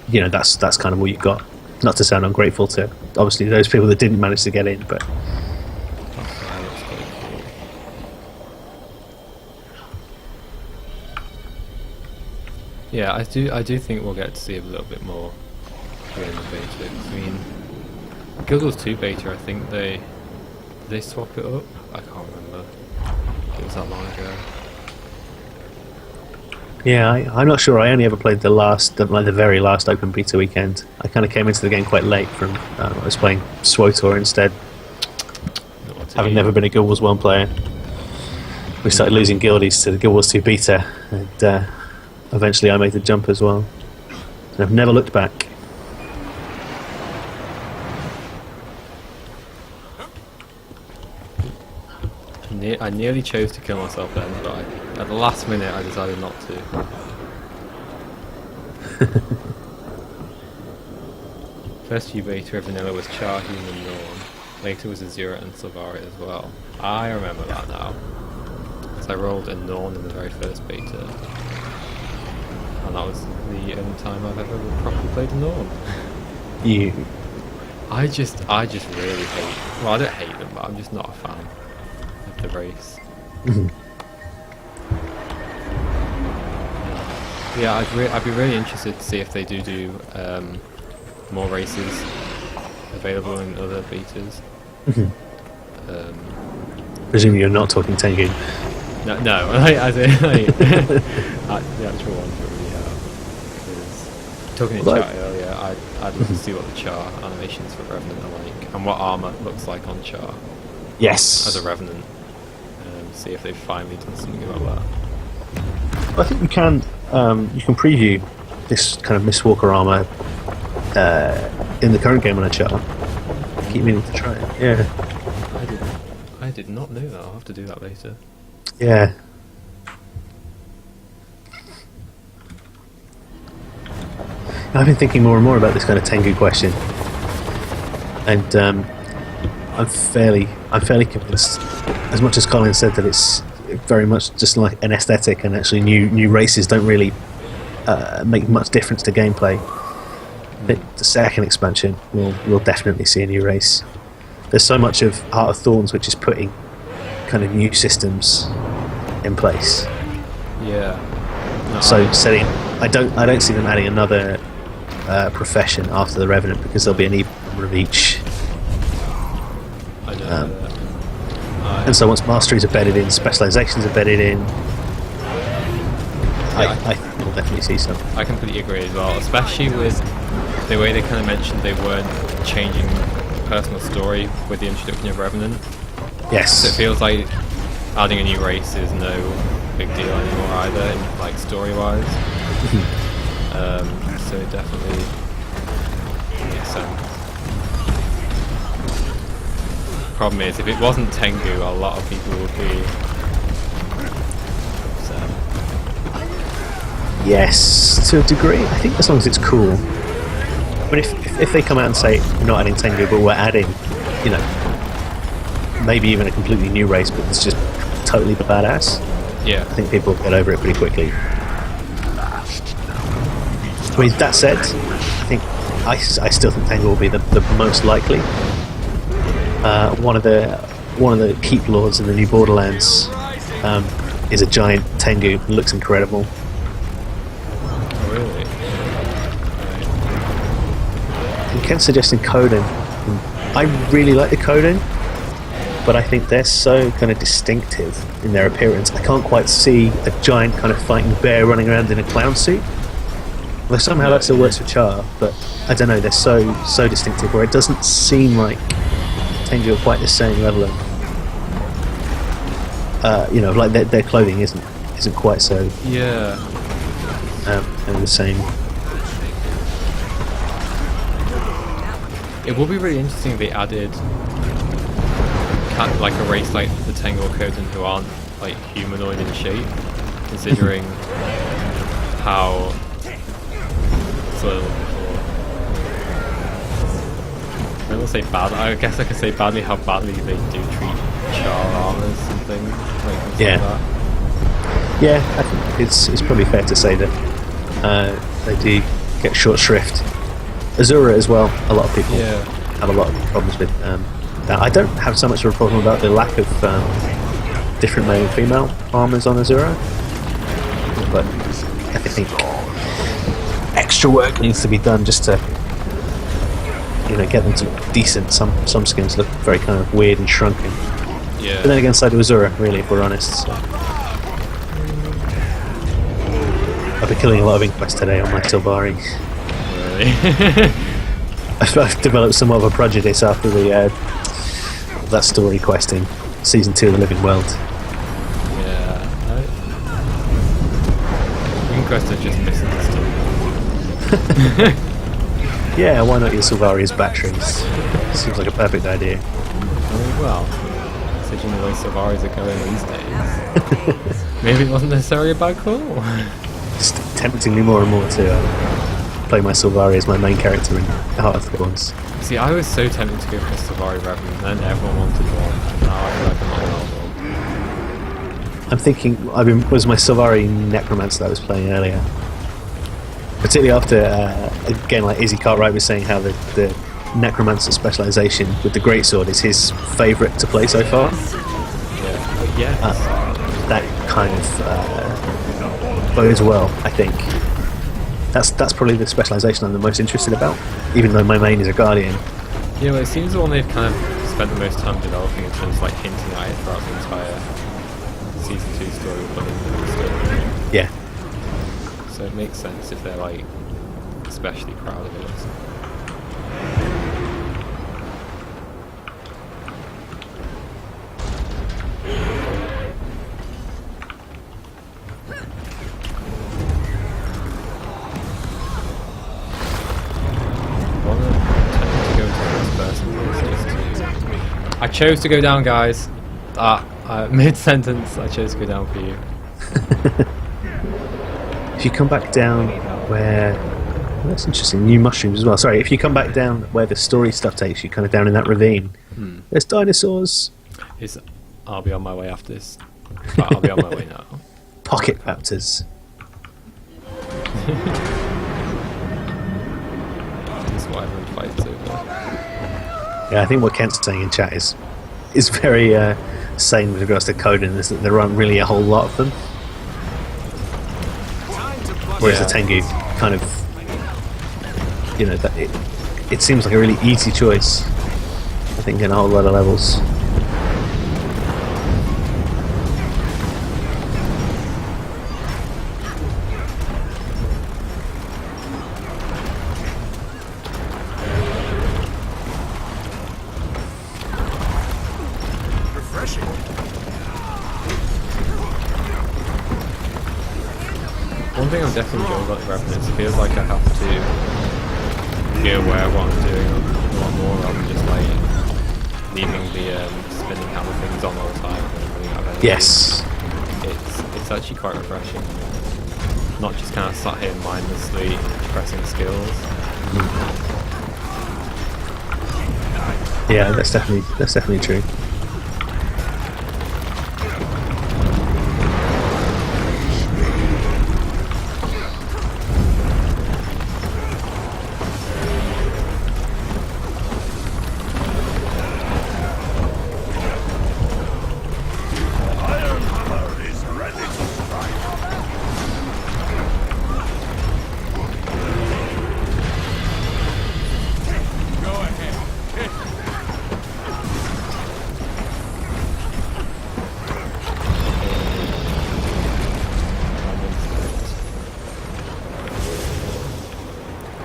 S3: you know, that's kind of what you've got. Not to sound ungrateful to obviously those people that didn't manage to get in, but
S2: yeah, I do think we'll get to see a little bit more during the beta. I mean, Guild Wars 2 beta, I think did they swap it up? I can't remember. It was that long ago.
S3: yeah, I'm not sure. I only ever played the very last open beta weekend. I kind of came into the game quite late from I was playing SWOTOR instead, having never been a Guild Wars 1 player. We started losing guildies to the Guild Wars 2 beta, and eventually I made the jump as well. And I've never looked back.
S2: I nearly chose to kill myself then, but at the last minute I decided not to. First few beta of vanilla was Char, Human, Norn. Later was Azura and Silvari as well. I remember that now. So I rolled a Norn in the very first beta. And that was the only time I've ever properly played a Norn. I just really hate... Well, I don't hate them, but I'm just not a fan of the race. Yeah, I'd be really interested to see if they do more races available in other betas.
S3: Presumably you're not talking Tengu.
S2: No, I say the actual ones that we have. Because talking in chat earlier, I'd love to see what the Char animations for Revenant are like, and what armor looks like on Char.
S3: Yes.
S2: As a Revenant. See if they've finally done something about that.
S3: I think you can preview this kind of Mistwalker armor in the current game on a Char. Keep meaning to try it. Yeah.
S2: I did not know that. I'll have to do that later.
S3: Yeah. I've been thinking more and more about this kind of Tengu question, and I'm fairly convinced. As much as Colin said that it's very much just like an aesthetic, and actually new races don't really make much difference to gameplay. The second expansion we'll definitely see a new race. There's so much of Heart of Thorns which is putting kind of new systems in place.
S2: Yeah. No,
S3: so setting, I don't see them adding another profession after the Revenant, because there'll be an even number of each.
S2: I know.
S3: And so once masteries are bedded in, specializations are bedded in, I think we'll definitely see some.
S2: I completely agree as well, especially with the way they kind of mentioned they weren't changing the personal story with the introduction of Revenant.
S3: Yes.
S2: So it feels like adding a new race is no big deal anymore either, in, like story-wise. So it definitely makes sense. Problem is, if it wasn't Tengu, a lot of people would be upset.
S3: Yes, to a degree. I think as long as it's cool. But if they come out and say we're not adding Tengu, but we're adding, you know, maybe even a completely new race, but it's just totally badass.
S2: Yeah.
S3: I think people will get over it pretty quickly. I mean, that said, I think I still think Tengu will be the most likely. One of the keep lords in the new Borderlands is a giant Tengu. It looks incredible.
S2: Oh, really?
S3: And Ken's suggesting Coden. I really like the Coden, but I think they're so kind of distinctive in their appearance. I can't quite see a giant kind of fighting bear running around in a clown suit. Although somehow that still works for Char, but I don't know, they're so distinctive where it doesn't seem like Tengu are quite the same level of, you know, like their clothing isn't quite so the same.
S2: It would be really interesting if they added kind of like a race like the Tengu or Khotan who aren't like humanoid in shape, considering how sort of, I don't want to say bad. I guess I could say badly how badly they do treat char armors and things like that.
S3: Yeah, I think it's probably fair to say that they do get short shrift. Azura as well. A lot of people have a lot of problems with that. I don't have so much of a problem about the lack of different male and female armors on Azura, but I think extra work needs to be done just to get them to decent. Some skins look very kind of weird and shrunken.
S2: Yeah.
S3: But then again, so do Azura, really, if we're honest. So. I've been killing a lot of Inquest today on my Tilvari.
S2: Really?
S3: I've developed somewhat of a prejudice after that story quest in Season 2 of The Living World.
S2: Yeah. Inquest are just missing the story.
S3: Yeah, why not use Silvaria's batteries? Seems like a perfect idea.
S2: Well, considering the way Silvaris are going these days, maybe it wasn't necessarily a bad call.
S3: Just tempting me more and more to play my Silvari as my main character in Heart of Thorns.
S2: See, I was so tempted to go for Silvari Revenant, and everyone wanted one, and now I feel like I'm not allowed one.
S3: I'm thinking, was my Silvari Necromancer that I was playing earlier. Particularly after, again, like Izzy Cartwright was saying how the Necromancer specialisation with the Greatsword is his favourite to play so far.
S2: Yeah.
S3: That kind of bodes well, I think. That's probably the specialisation I'm the most interested about, even though my main is a Guardian.
S2: Yeah, well, it seems the one they've kind of spent the most time developing in terms of like hinting at it throughout the entire Season 2 story, but in the story.
S3: Yeah.
S2: So it makes sense if they're like especially proud of it. I chose to go down, guys. Mid-sentence, I chose to go down for you.
S3: If you come back down where... Well, that's interesting, new mushrooms as well. Sorry, if you come back down where the story stuff takes you, kind of down in that ravine, there's dinosaurs.
S2: I'll be on my way after this. But I'll be on my way now.
S3: Pocket raptors.
S2: That's what everyone fights over.
S3: Yeah, I think what Kent's saying in chat is very sane with regards to Khotan, is that there aren't really a whole lot of them. Whereas the Tengu kind of, that it seems like a really easy choice, I think, in a whole lot of levels.
S2: One thing I'm definitely enjoying about the Revenants, it feels like I have to be aware of what I'm doing a lot more rather than just like leaving the spinning hammer things on all the time and running out of energy.
S3: Yes.
S2: It's actually quite refreshing. Not just kind of sat here mindlessly pressing skills.
S3: Yeah, that's definitely true.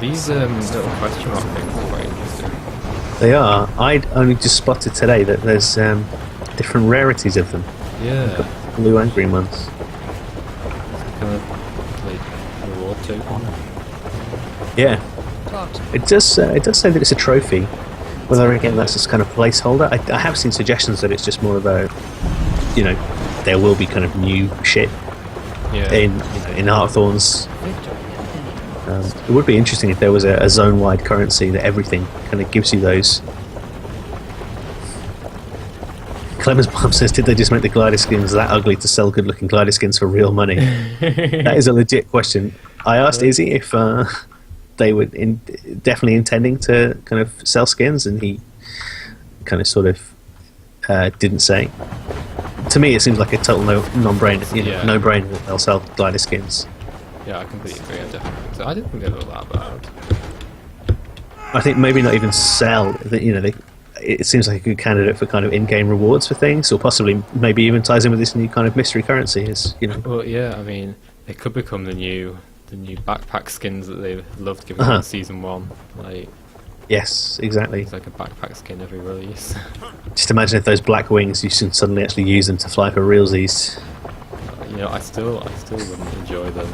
S2: These little question mark things are quite interesting.
S3: They are. I'd only just spotted today that there's different rarities of them.
S2: Yeah.
S3: Blue and green ones.
S2: Kind of like reward token.
S3: Yeah. It does say that it's a trophy, Whether again that's just kind of placeholder. I have seen suggestions that it's just more of a, there will be kind of new shit in Heart of Thorns. It would be interesting if there was a zone-wide currency that everything kind of gives you those. Clemens Bomb says, did they just make the glider skins that ugly to sell good-looking glider skins for real money? That is a legit question. I asked Izzy if they were definitely intending to kind of sell skins, and he kind of sort of didn't say. To me, it seems like a total no-brainer. No-brainer that they'll sell glider skins.
S2: Yeah, I completely agree. I definitely think so. I didn't think they were that bad.
S3: I think maybe not even sell. It seems like a good candidate for kind of in-game rewards for things, or possibly maybe even ties in with this new kind of mystery currency.
S2: Well, yeah, I mean, it could become the new backpack skins that they loved giving in season 1. Like,
S3: yes, exactly.
S2: It's like a backpack skin every release.
S3: Just imagine if those black wings, you should suddenly actually use them to fly for realsies.
S2: I still wouldn't enjoy them.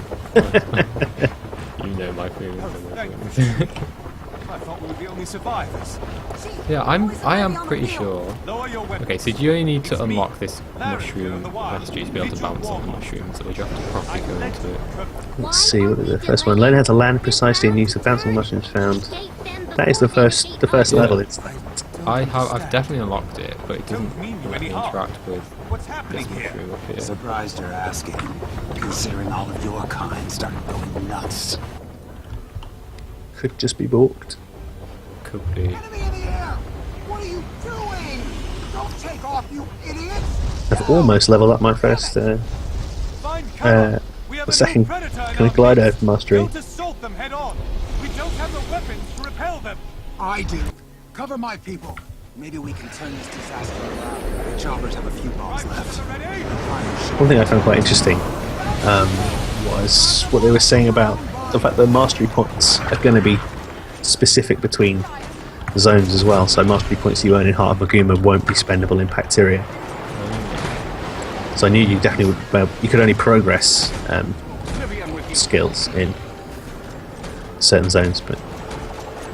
S2: My feelings on those wings.
S8: I thought we were the only survivors.
S2: Yeah, I am pretty sure. Okay, so do you only need to unlock this mushroom mastery to be able to bounce on the mushrooms, or do you have to properly go into it?
S3: Let's see, what is the first one? Learn how to land precisely and use the bouncing mushrooms found. That is the first level.
S2: I've definitely unlocked it, but it doesn't let me interact with this mushroom up here.
S10: Surprised you're asking, considering all of your kind started going nuts.
S3: Could just be balked.
S2: Could be.
S5: Enemy in the air! What are you doing? Don't take off, you idiots!
S3: I've almost leveled up my first, second kind of glider mastery.
S8: Don't assault them head on. We don't have the weapons to repel them.
S10: I do. Cover my people. Maybe we can turn this disaster around. The choppers have a few bombs left.
S3: One thing I found quite interesting was what they were saying about the fact that mastery points are going to be specific between zones as well. So mastery points you earn in Heart of Maguma won't be spendable in Pacteria. So I knew you definitely would. You could only progress skills in certain zones, but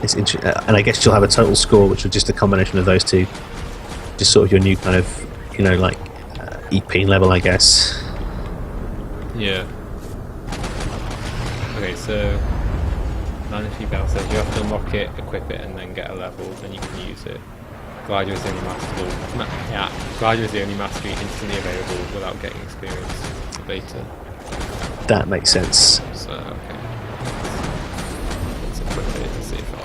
S3: it's interesting. And I guess you'll have a total score, which is just a combination of those two. Just sort of your new kind of, EP level, I guess.
S2: Yeah. Okay, so Manatee Bell says you have to unlock it, equip it, and then get a level, then you can use it. Glider is the only Glider is the only mastery instantly available without getting experience later.
S3: That makes sense.
S2: So okay. Let's equip it and see if it'll help.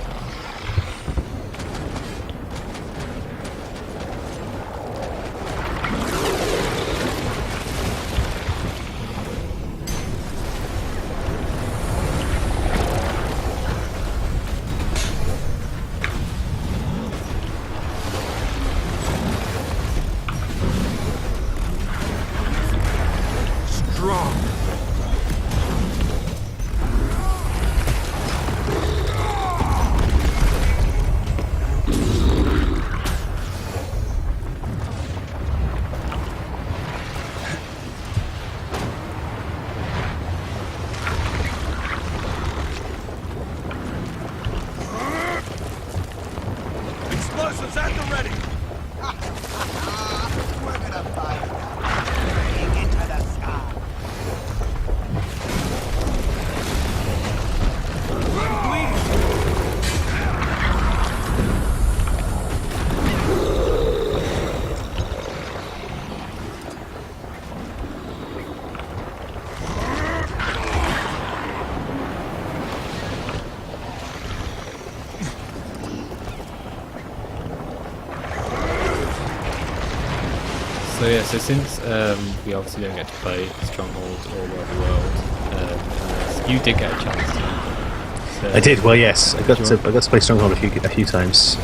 S5: Explosives at the ready! We're gonna fight into the sky.
S2: So yeah, so since we obviously don't get to play Stronghold or World you did get a chance to. So
S3: I did. Well, yes, I got to play Stronghold a few times.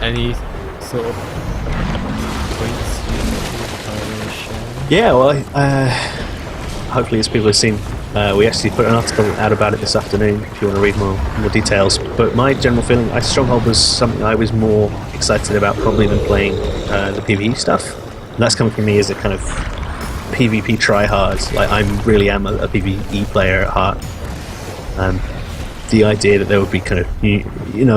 S2: Any sort of points you want to share?
S3: Yeah, well, hopefully as people have seen, we actually put an article out about it this afternoon if you want to read more details. But my general feeling, Stronghold was something I was more excited about probably than playing the PvE stuff. And that's coming from me as a kind of PvP tryhard. Like, I really am a PvE player at heart. the idea that there would be kind of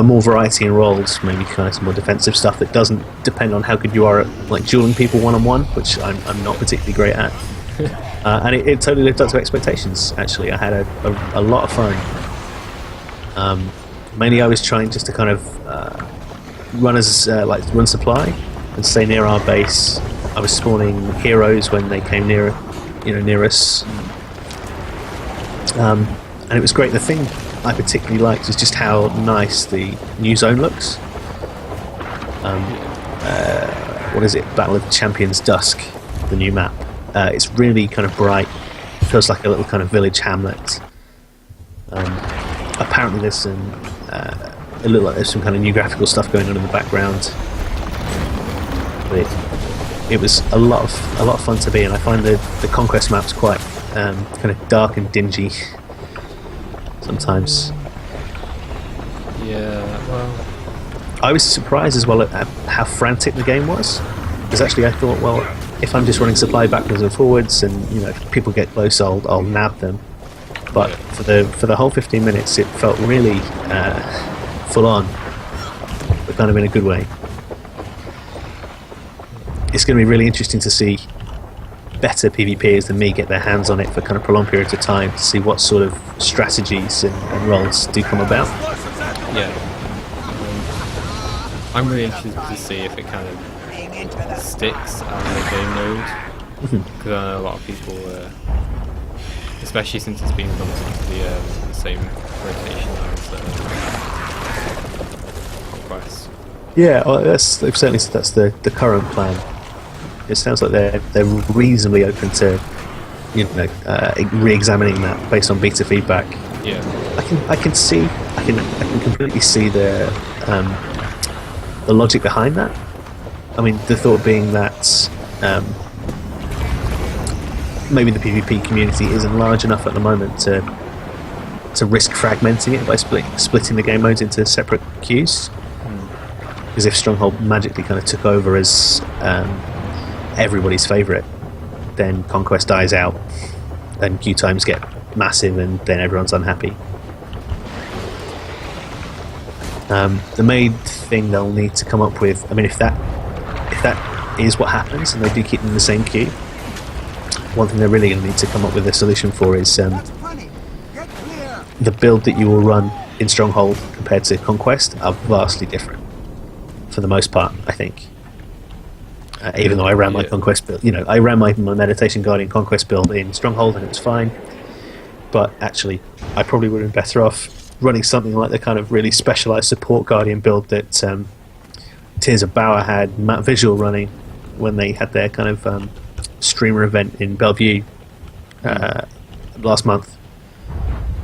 S3: more variety in roles, maybe kind of some more defensive stuff that doesn't depend on how good you are at like dueling people one-on-one, which I'm not particularly great at. And it totally lived up to expectations. Actually, I had a lot of fun. Mainly, I was trying just to kind of run supply and stay near our base. I was spawning heroes when they came near us. And it was great. The thing I particularly liked is just how nice the new zone looks. What is it? Battle of Champions Dusk, the new map. It's really kind of bright. It feels like a little kind of village hamlet. Apparently there's some there's some kind of new graphical stuff going on in the background. But it was a lot of fun to be in. I find the conquest maps quite kind of dark and dingy sometimes.
S2: Yeah, well,
S3: I was surprised as well at how frantic the game was, because actually I thought, well, if I'm just running supply backwards and forwards, and if people get close, I'll nab them. But for the whole 15 minutes, it felt really full on, but kind of in a good way. It's going to be really interesting to see better PvPers than me get their hands on it for kind of prolonged periods of time to see what sort of strategies and roles do come about.
S2: Yeah. I'm really interested to see if it kind of sticks as a game mode, because I know a lot of people, especially since it's been bumped into the same rotation as Conquest.
S3: Yeah, well, they've certainly said that's the current plan. It sounds like they're reasonably open to re-examining that based on beta feedback.
S2: Yeah,
S3: I can completely see the logic behind that. I mean, the thought being that maybe the PvP community isn't large enough at the moment to risk fragmenting it by splitting the game modes into separate queues. Because if Stronghold magically kind of took over as everybody's favourite, then Conquest dies out and queue times get massive and then everyone's unhappy. The main thing they'll need to come up with, I mean, if that is what happens and they do keep them in the same queue, one thing they're really going to need to come up with a solution for is the build that you will run in Stronghold compared to Conquest are vastly different for the most part, I think. Even though I ran my Conquest build, I ran my Meditation Guardian Conquest build in Stronghold and it was fine, but actually I probably would have been better off running something like the kind of really specialised support Guardian build that Tears of Bauer had Matt Visual running when they had their kind of streamer event in Bellevue last month.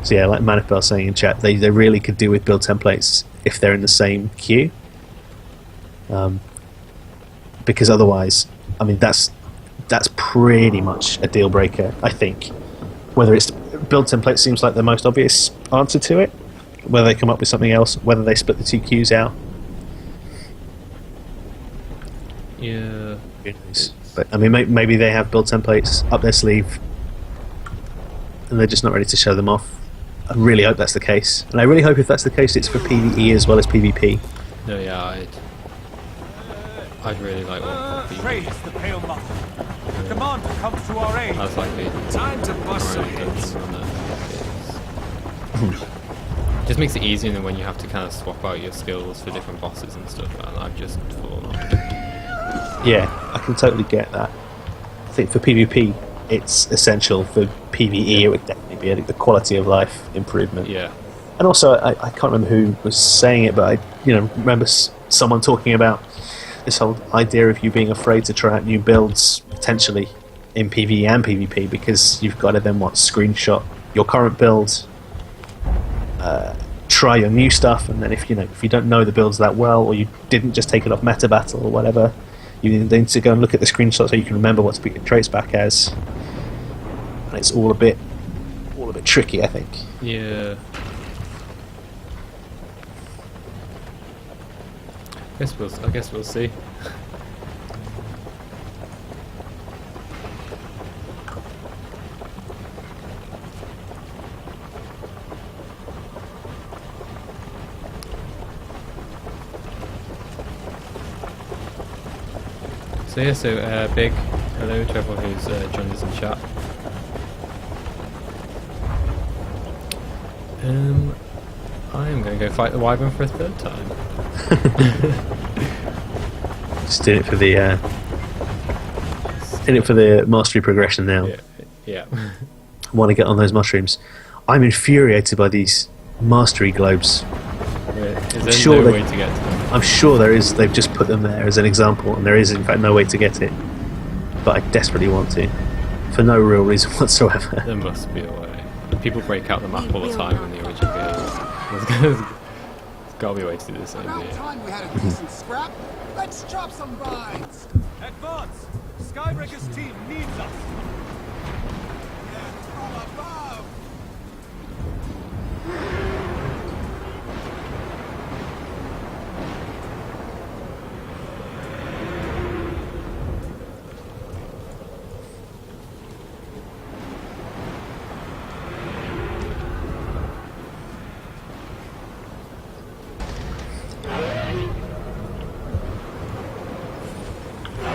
S3: So yeah, like Manipel saying in chat, they really could do with build templates if they're in the same queue. Because otherwise, I mean, that's pretty much a deal breaker, I think. Whether it's build template seems like the most obvious answer to it, whether they come up with something else, whether they split the two queues out.
S2: Yeah.
S3: But I mean, maybe they have build templates up their sleeve and they're just not ready to show them off. I really hope that's the case, and I really hope if that's the case, it's for PvE as well as PvP.
S2: No, yeah, I'd really like one for PvP.
S5: Praise the Pale Moth. The commander comes to our aid.
S2: That's like the
S4: Time to bust some heads.
S2: Just makes it easier than when you have to kind of swap out your skills for different bosses and stuff, and I've just fallen off.
S3: Yeah, I can totally get that. I think for PvP, it's essential. For PvE, it would definitely be a quality of life improvement.
S2: Yeah.
S3: And also, I can't remember who was saying it, but I remember someone talking about this whole idea of you being afraid to try out new builds potentially in PvE and PvP because you've got to then screenshot your current build, try your new stuff, and then if you don't know the builds that well, or you didn't just take it off meta battle or whatever, you need to go and look at the screenshot so you can remember what to put your traits back as. And it's all a bit tricky, I think.
S2: Yeah. I guess we'll see. So yeah, so big hello to everyone who's joined us in chat. I am going to go fight the wyvern for a third time.
S3: Just doing it for the mastery progression now.
S2: Yeah.
S3: I want to get on those mushrooms. I'm infuriated by these mastery globes.
S2: Is there no way to get to them?
S3: I'm sure there is. They've just put them there as an example, and there is in fact no way to get it. But I desperately want to, for no real reason whatsoever.
S2: There must be a way. People break out the map all the time in the original games. There's got to be a way to do this.
S10: About time we had a decent scrap. Let's chop some vines.
S8: Advance! Skybreaker's team needs us!
S10: From above.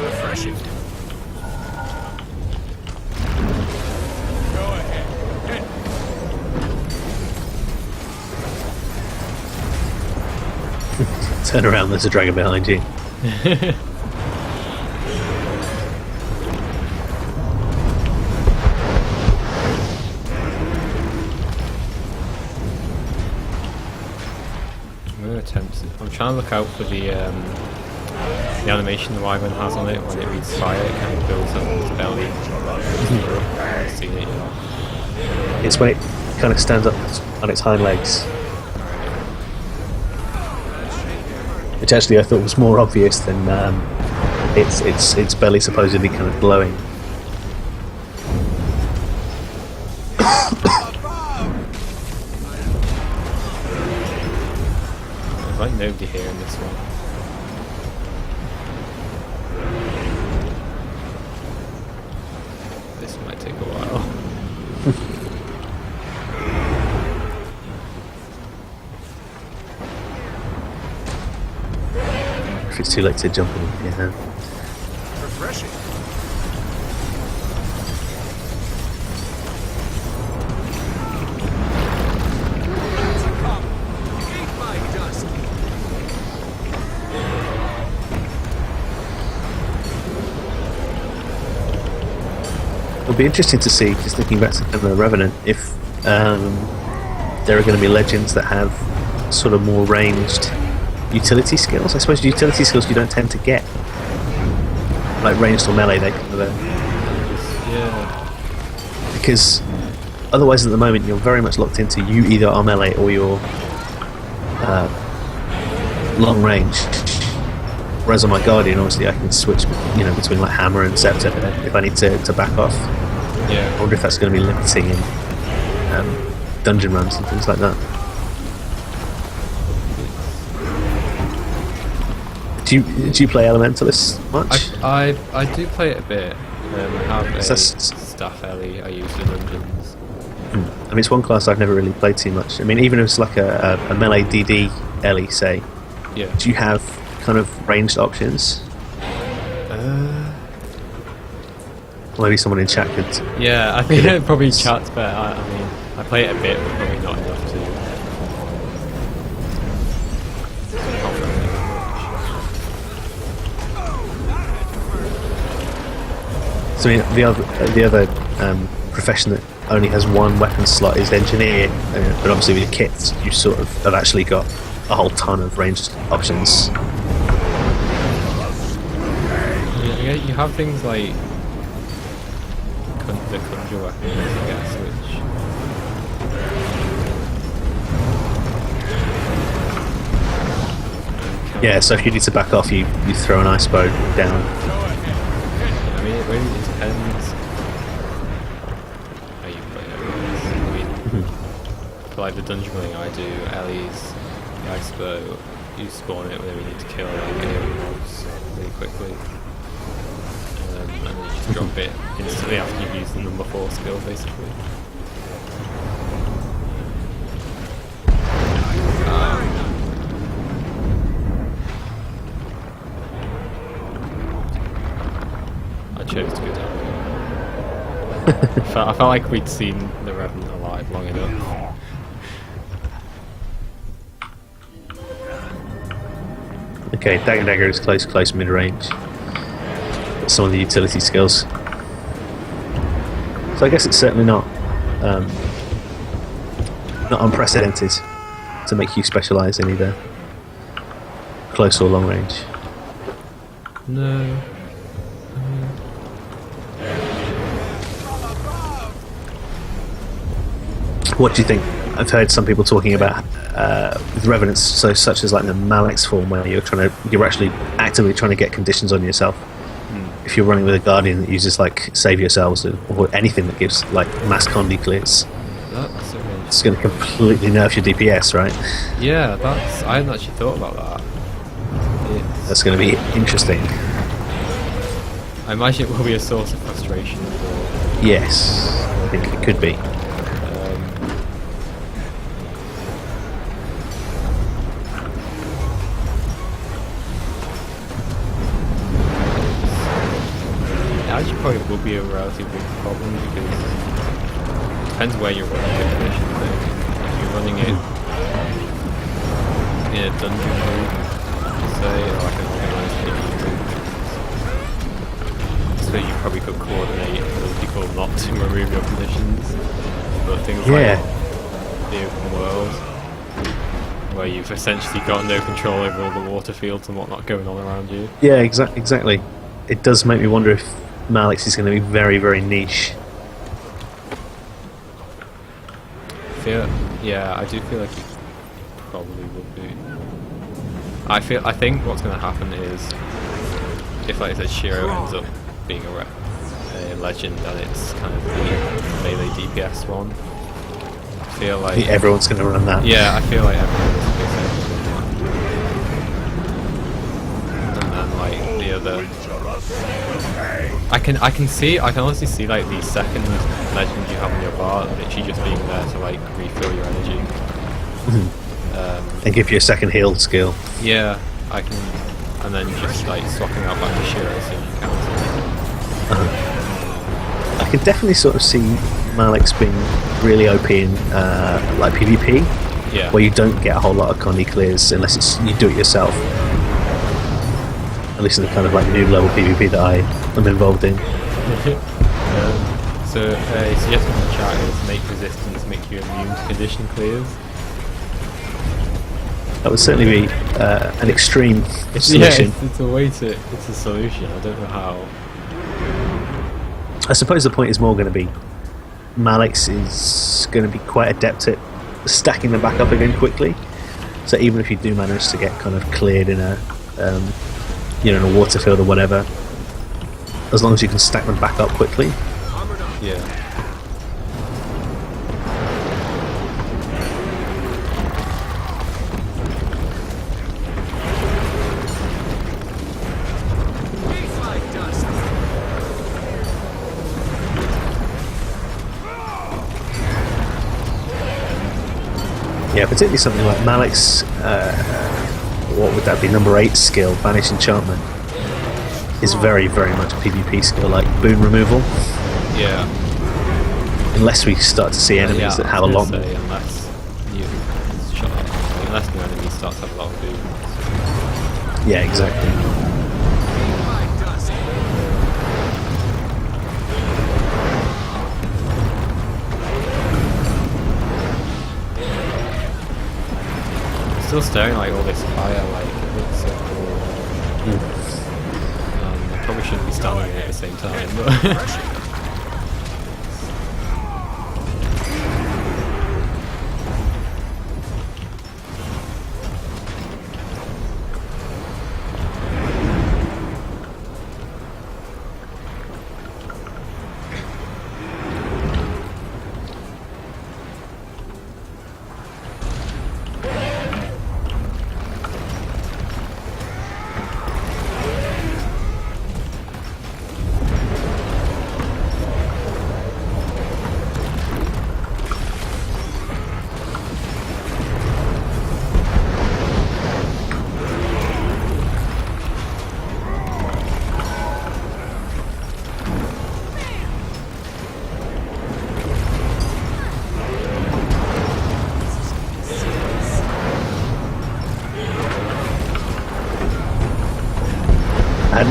S11: Refreshing.
S3: Turn around, there's a dragon behind you.
S2: I'm trying to look out for the animation the wyvern has on it. When it reads fire, it kind of builds up its belly. I've seen it,
S3: It's when it kind of stands up on its hind legs, which actually I thought was more obvious than its belly supposedly kind of glowing.
S2: There's like nobody here in this one. This might take a while.
S3: If it's too late to jump in, yeah.
S4: Refreshing.
S3: It'll be interesting to see, just thinking back to the Revenant, if there are going to be legends that have sort of more ranged utility skills. I suppose utility skills you don't tend to get, like ranged or melee. They kind of because otherwise at the moment you're very much locked into you either are melee or you're long range. Whereas on my Guardian, obviously I can switch, between like hammer and scepter if I need to back off.
S2: Yeah.
S3: I wonder if that's going to be limiting in dungeon runs and things like that. Do you play Elementalist much?
S2: I do play it a bit. I have a staff Ellie I use in dungeons.
S3: I mean, it's one class I've never really played too much. I mean, even if it's like a melee DD Ellie, say, do you have kind of ranged options? Maybe someone in chat could.
S2: Yeah, I think probably chat's better. I mean, I play it a bit, but probably not enough to.
S3: So I mean, the other profession that only has one weapon slot is engineer, but obviously with your kits, you sort of have actually got a whole ton of ranged options.
S2: Yeah, you have things like the conjure weapons, I guess, which.
S3: Yeah, so if you need to back off, you throw an ice bow down.
S2: I mean, it really depends how you play it. I mean, for like the dungeon running I do, Ellie's the ice bow, you spawn it whenever you need to kill any mobs really quickly. And then you just drop it instantly after you've used the number 4 skill, basically. chose to go down here. I felt like we'd seen the Revenant alive long enough.
S3: Okay, Dagger is close, mid-range. Got some of the utility skills. So I guess it's certainly not unprecedented to make you specialise in either close or long range.
S2: No.
S3: What do you think? I've heard some people talking about with revenants, so such as like the Malek's form, where you're actually actively trying to get conditions on yourself. If you're running with a guardian that uses like save yourselves or anything that gives like mass condi clears, it's going to completely nerf your DPS, right?
S2: Yeah, I hadn't actually thought about that.
S3: That's going to be interesting.
S2: I imagine it will be a source of frustration for...
S3: Yes, I think it could be.
S2: It actually probably will be a relatively big problem because it depends where you're running the condition thing. If you're running it in a dungeon mode, say, or like an organised PvP mode, so you probably could coordinate other people not to remove your conditions, but things like the open world, where you've essentially got no control over all the water fields and whatnot going on around you.
S3: Yeah, exactly. It does make me wonder if Malek's is going to be very, very niche.
S2: Yeah, I do feel like it probably would be. I think what's going to happen is, if like I said, Shiro ends up being a legend and it's kind of the melee DPS one, I feel like
S3: everyone's going to run that.
S2: Yeah, I feel like everyone's going to run that. And then like the other, I can honestly see like the second legend you have in your bar literally just being there to like refill your energy.
S3: And give you a second heal skill.
S2: Yeah, I can, and then just like swapping out back to Shiro as soon as you can.
S3: I can definitely sort of see Malek's being really OP in like PvP, where you don't get a whole lot of condi clears unless you do it yourself. At least in the kind of like noob level PvP that I am involved in.
S2: So a suggestion in the chat is make resistance make you immune to condition clears.
S3: That would certainly be an extreme solution.
S2: Yeah, it's a way to, it's a solution. I don't know how.
S3: I suppose the point is more going to be Malek's is going to be quite adept at stacking them back up again quickly. So even if you do manage to get kind of cleared in a in a water field or whatever, as long as you can stack them back up quickly.
S2: Yeah.
S3: Yeah, particularly something like Malek's, what would that be, number 8 skill, Banish Enchantment, is very, very much a PvP skill, like boon removal.
S2: Yeah.
S3: Unless we start to see enemies that have a lot more.
S2: Unless new enemies start to have a lot of boons.
S3: Yeah, exactly.
S2: Still staring like all this fire, like it looks so cool. I probably shouldn't be standing there at the same time, but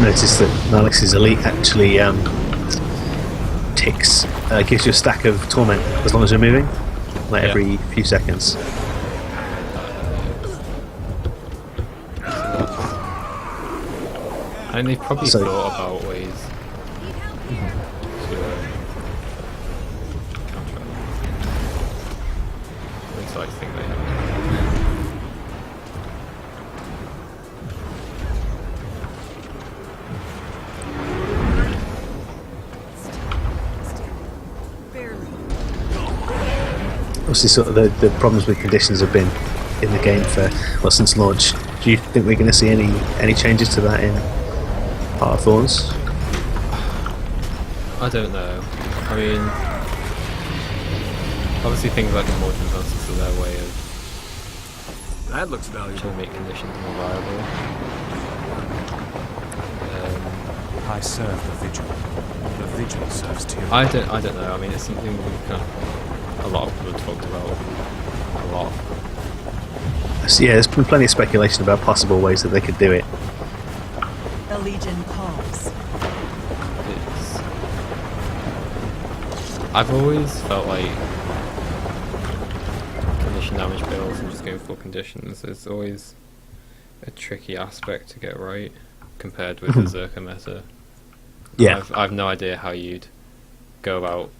S3: noticed that Nalix's elite actually ticks, gives you a stack of torment as long as you're moving, like every few seconds.
S2: And they've probably thought about ways to counter it. At least I think they have.
S3: Obviously, sort of the problems with conditions have been in the game for since launch. Do you think we're going to see any changes to that in Heart of Thorns?
S2: I don't know. I mean, obviously things like the Morton husks are their way of
S4: That looks valuable.
S2: trying to make conditions more viable.
S8: I serve the Vigil. The Vigil serves tyranny.
S2: I don't know. I mean, it's something we've a lot of people have talked about a lot.
S3: So, yeah, there's been plenty of speculation about possible ways that they could do it.
S9: The Legion calls.
S2: I've always felt like condition damage builds and just going full conditions is always a tricky aspect to get right compared with the Zerka meta.
S3: Yeah,
S2: I've no idea how you'd go about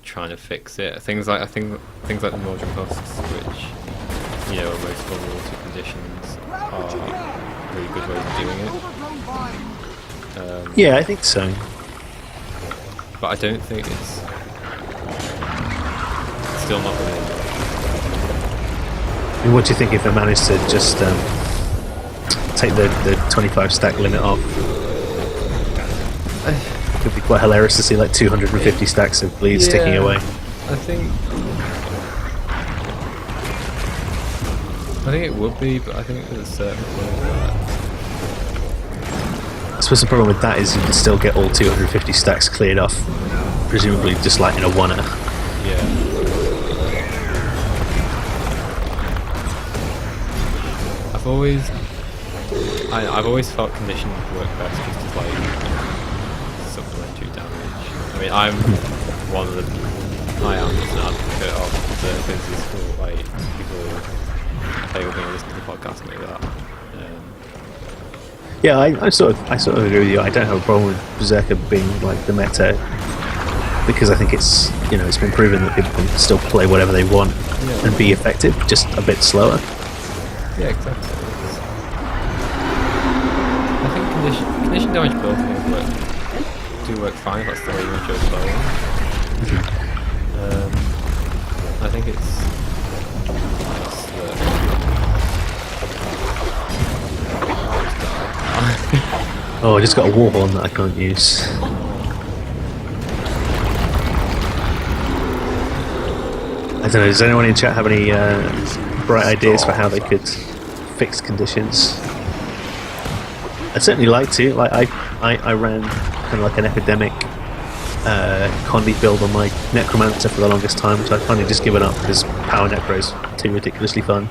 S2: trying to fix it. Things like the Mordrum husks, which are most vulnerable to conditions, are really good ways of doing it.
S3: yeah, I think so.
S2: But I don't think it's still not really.
S3: I mean, what do you think if they managed to just take the 25 stack limit off? It could be quite hilarious to see like 250 stacks of bleeds ticking away.
S2: I think it would be, but I think there's a certain point that
S3: I suppose the problem with that is you can still get all 250 stacks cleared off, presumably just like in a one-er.
S2: Yeah. I've always felt condition would work best just as like supplementary damage. I mean, I am just an advocate of the things for like people play with me and listen to the podcast and like that.
S3: Yeah, I sort of agree with you. I don't have a problem with Berserker being like the meta because I think it's it's been proven that people can still play whatever they want and be effective, just a bit slower.
S2: Yeah, exactly. I think condition damage builds do work fine if that's the way you enjoy playing. I think it's nice that
S3: Oh, I just got a warhorn that I can't use. I don't know, does anyone in chat have any bright ideas for how they could fix conditions? I'd certainly like to. Like I ran kind of like an epidemic Condi build on my Necromancer for the longest time, which I've finally just given up because Power Necro is too ridiculously fun.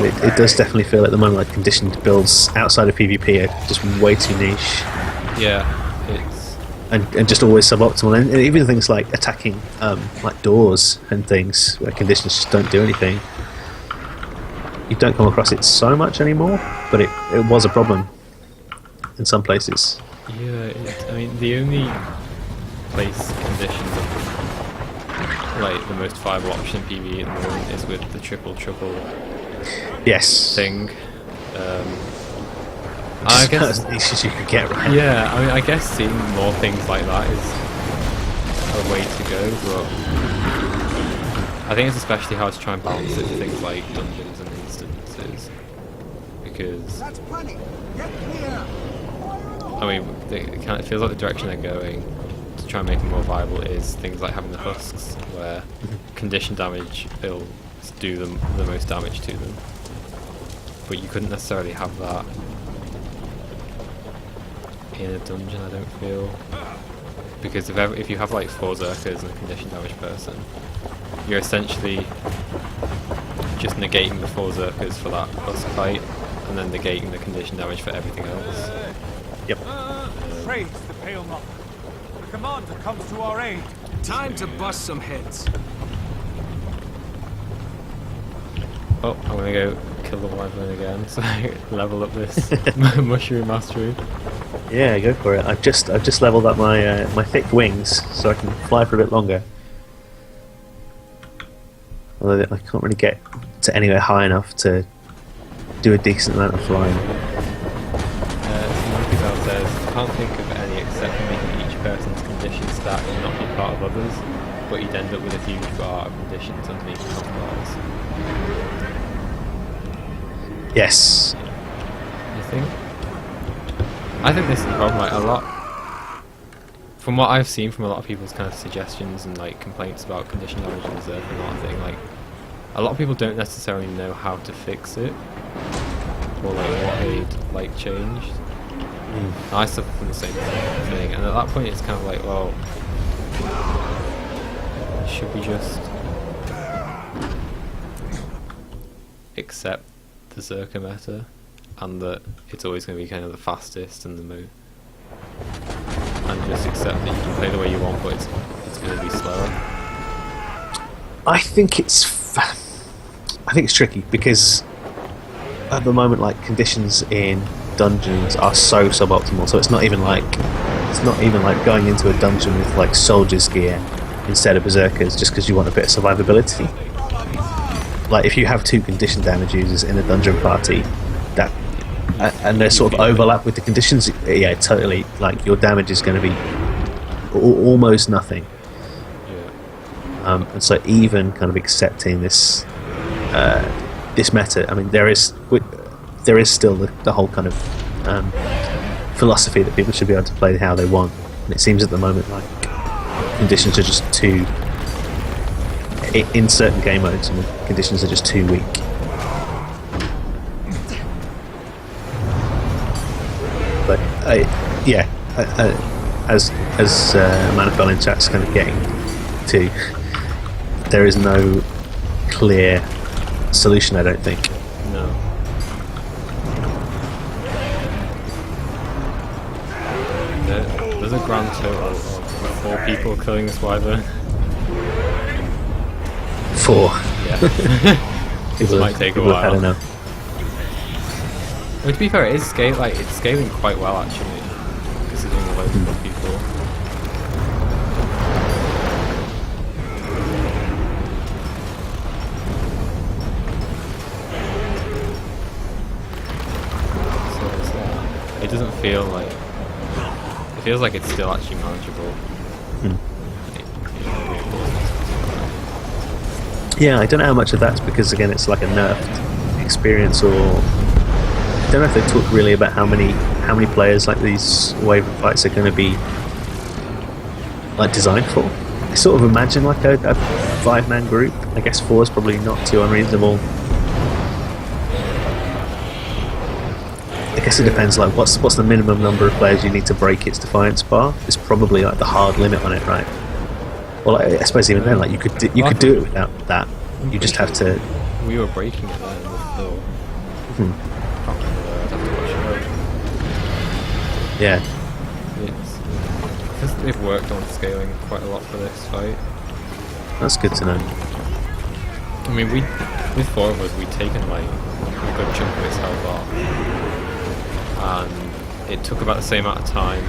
S3: It does definitely feel at the moment like conditioned builds outside of PvP are just way too niche.
S2: Yeah, it's
S3: and just always suboptimal, and even things like attacking like doors and things where conditions just don't do anything. You don't come across it so much anymore, but it was a problem in some places.
S2: Yeah, I mean the only place conditions are like the most viable option in PvE at the moment is with the triple
S3: yes
S2: thing. I guess
S3: as niche as you could get, right?
S2: Yeah, I mean, I guess seeing more things like that is a way to go, but I think it's especially hard to try and balance it with things like dungeons and instances, because
S5: That's plenty. Get clear.
S2: I mean, it feels like the direction they're going to try and make it more viable is things like having the husks, where condition damage builds do the most damage to them, but you couldn't necessarily have that in a dungeon, I don't feel, because if you have like 4 Zerkers and a condition damage person, you're essentially just negating the 4 Zerkers for that first fight, and then negating the condition damage for everything else.
S3: Yep.
S8: Praise the Pale Monk. The commander comes to our aid.
S10: Time to bust some heads.
S2: Oh, I'm gonna go kill the wyvern again, so level up this mushroom mastery.
S3: Yeah, go for it. I've just leveled up my my thick wings so I can fly for a bit longer. Although I can't really get to anywhere high enough to do a decent amount of flying.
S2: Monkey Bell says, can't think of any except for making each person's condition stat and not be part of others, but you'd end up with a huge bar of conditions underneath the top bars.
S3: Yes.
S2: You think? I think this is the problem, like, a lot... From what I've seen from a lot of people's kind of suggestions and like complaints about condition damage and reserve and that thing, like, a lot of people don't necessarily know how to fix it, or like what they'd like changed. I suffer from the same thing, and at that point it's kind of like, well, should we just accept the Zerka meta, and that it's always going to be kind of the fastest and the most, and just accept that you can play the way you want, but it's going to be slower?
S3: I think it's tricky because at the moment, like, conditions in dungeons are so suboptimal. So it's not even like going into a dungeon with like soldier's gear instead of berserkers just because you want a bit of survivability. Like, if you have 2 condition damage users in a dungeon party, that and they sort of overlap with the conditions, yeah, totally. Like, your damage is going to be almost nothing. And so even kind of accepting this this meta, I mean, there is still the whole kind of philosophy that people should be able to play how they want, and it seems at the moment like conditions are just too, in certain game modes, and conditions are just too weak. But as Manifel in chat's kind of getting to, there is no clear solution, I don't think.
S2: No. There's a grand total of 4 people killing this wyvern.
S3: 4.
S2: Yeah. It might take a while.
S3: I don't know.
S2: Well, to be fair, it's scaling quite well actually, considering the loads of people. So it's it doesn't feel like, it feels like it's still actually manageable.
S3: Yeah, I don't know how much of that's because, again, it's like a nerfed experience, or I don't know if they talk really about how many players like these wyvern fights are going to be like designed for. I sort of imagine like a 5-man group. I guess 4 is probably not too unreasonable. I guess it depends. Like, what's the minimum number of players you need to break its defiance bar? It's probably like the hard limit on it, right? Well, I suppose even then, like, you could do it without that. You just have to.
S2: We were breaking it then before.
S3: Yeah.
S2: Because they've worked on scaling quite a lot for this fight.
S3: That's good to know.
S2: I mean, with 4 of us, we'd taken like a good chunk of its health off, and it took about the same amount of time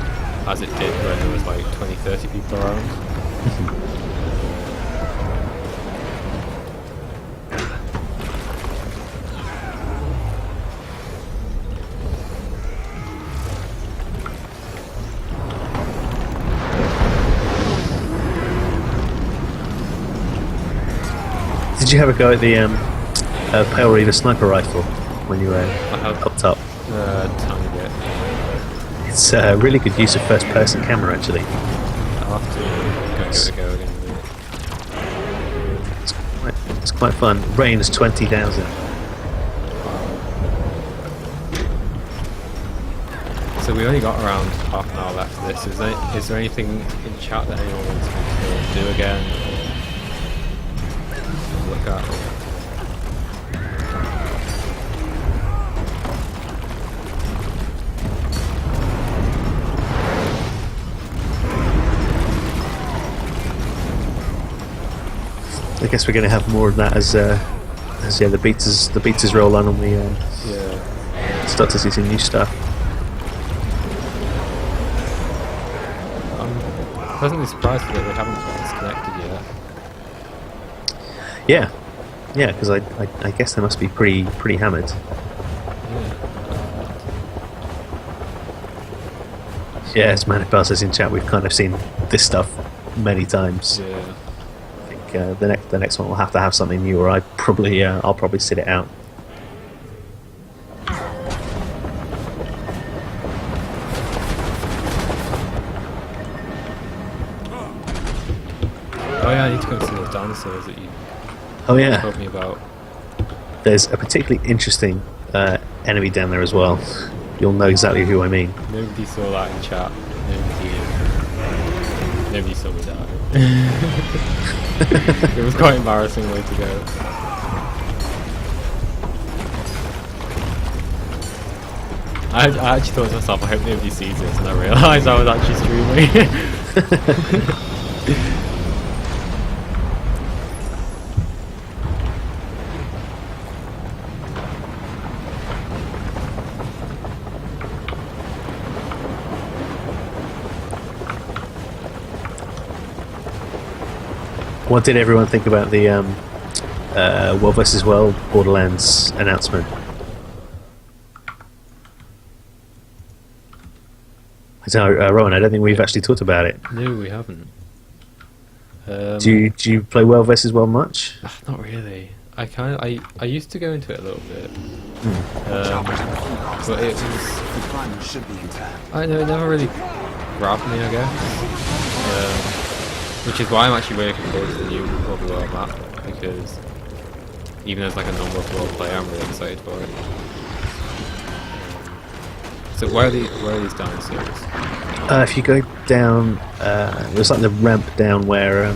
S2: as it did when there was like 20-30 people around.
S3: Did you have a go at the Pale Reaver sniper rifle when you were up top?
S2: Tiny bit.
S3: It's a really good use of first-person camera, actually.
S2: I'll have to go again.
S3: It's quite fun. Range 20,000.
S2: So we only got around half an hour left of this. Is there anything in chat that anyone wants me to do again? Look at?
S3: guess we're going to have more of that as the betas roll on we start to see some new stuff.
S2: I'm pleasantly surprised that we haven't got disconnected yet.
S3: Yeah, because I guess they must be pretty hammered. Yeah, as Manipal says in chat, we've kind of seen this stuff many times.
S2: Yeah.
S3: I think the next one will have to have something new, or I'll probably sit it out.
S2: Oh yeah, I need to go see those dinosaurs that you told me about.
S3: There's a particularly interesting enemy down there as well. You'll know exactly who I mean.
S2: Nobody saw that in chat. Nobody saw me die. It was quite embarrassing way to go. I actually thought to myself, I hope nobody sees this, and I realised I was actually streaming.
S3: What did everyone think about the World vs. World Borderlands announcement? I don't know, Rowan, I don't think we've actually talked about it.
S2: No, we haven't.
S3: Do you play World vs. World much?
S2: Not really. I used to go into it a little bit. But it was... I know, it never really grabbed me, I guess. Which is why I'm actually really looking forward to the new World World map, because even as like a non-World World player, I'm really excited for it. So where are these dinosaurs?
S3: If you go down, there's like the ramp down where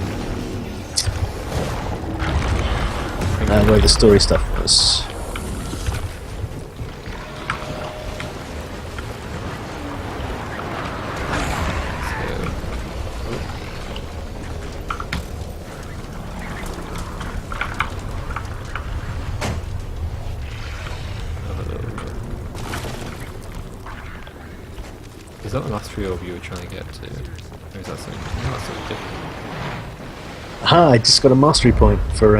S3: the story stuff was.
S2: Is that the mastery orb you were trying to get to? Or is that something, that's something different?
S3: Ah, I just got a mastery point for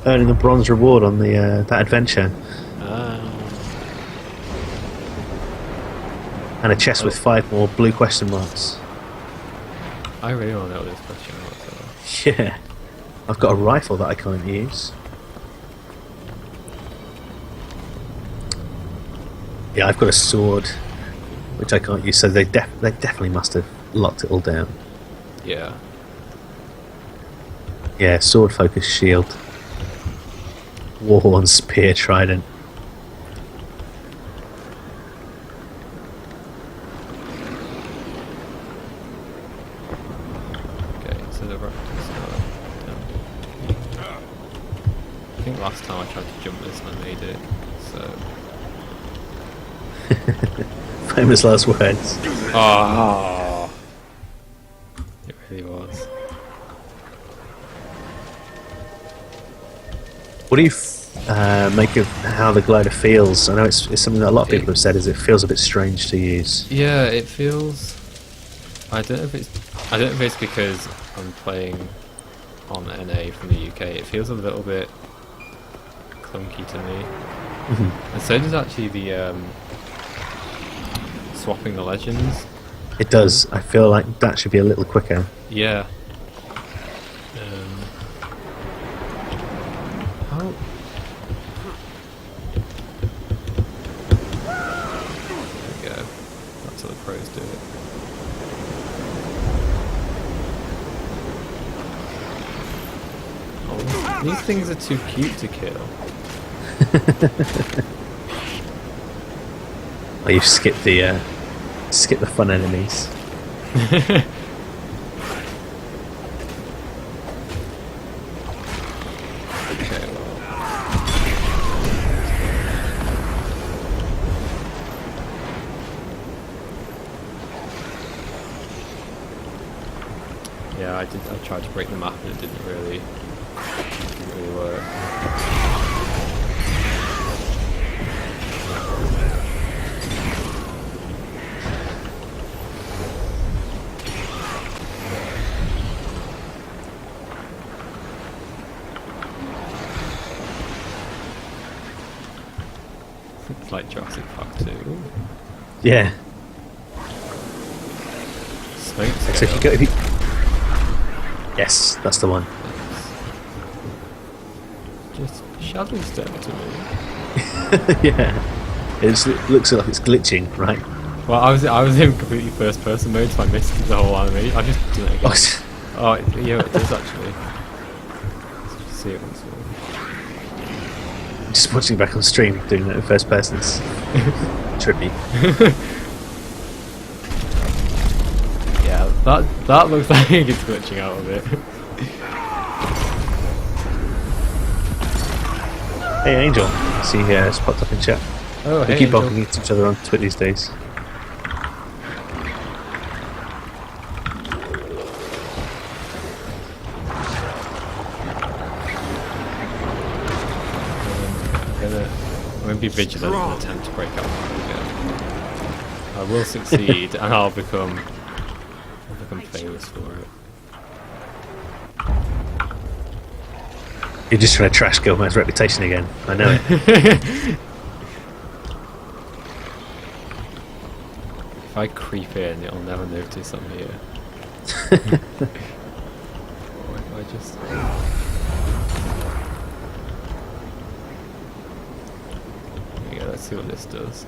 S3: earning a bronze reward on the that adventure. And a chest with 5 more blue question marks.
S2: I really want to know what this question marks are.
S3: Yeah. I've got a rifle that I can't use. Yeah, I've got a sword which I can't use, so they definitely must have locked it all down.
S2: Yeah.
S3: Yeah, sword, focus, shield, warhorn, spear, trident.
S2: Okay, so the raptors are down. I think last time I tried to jump this and I made it, so...
S3: Famous last words.
S2: Oh, it really was.
S3: What do you make of how the glider feels? I know it's something that a lot of people have said, is it feels a bit strange to use.
S2: Yeah, it feels... I don't know if it's because I'm playing on NA from the UK. It feels a little bit clunky to me. And so does actually the swapping the legends.
S3: It does. I feel like that should be a little quicker.
S2: Yeah. How? There we go. That's how the pros do it. Oh, these things are too cute to kill.
S3: Oh, you've skipped the fun enemies.
S2: Okay, well. Yeah, I tried to break the map and it didn't really Didn't really work. It's like Jurassic Park 2.
S3: Yeah.
S2: Smoke
S3: So if you go, yes, that's the one.
S2: Just shadow step to me.
S3: Yeah. It looks like it's glitching, right?
S2: Well, I was in completely first person mode, so I missed the whole animation. I just did it again. Oh, yeah, it does actually. Let's just see it once more.
S3: Just watching back on stream, doing that in first person is trippy.
S2: Yeah, that looks like it's glitching out a bit.
S3: Hey Angel, see here, it's popped up in chat.
S2: Oh,
S3: we
S2: hey,
S3: keep
S2: Angel.
S3: bumping into each other on Twitter these days.
S2: I'm gonna be vigilant and attempt to break out again. I will succeed, and I'll become famous for it.
S3: You're just trying to trash GuildMag's reputation again. I know it.
S2: If I creep in, it'll never notice I'm here. Or if I just... Yeah, let's see what this does.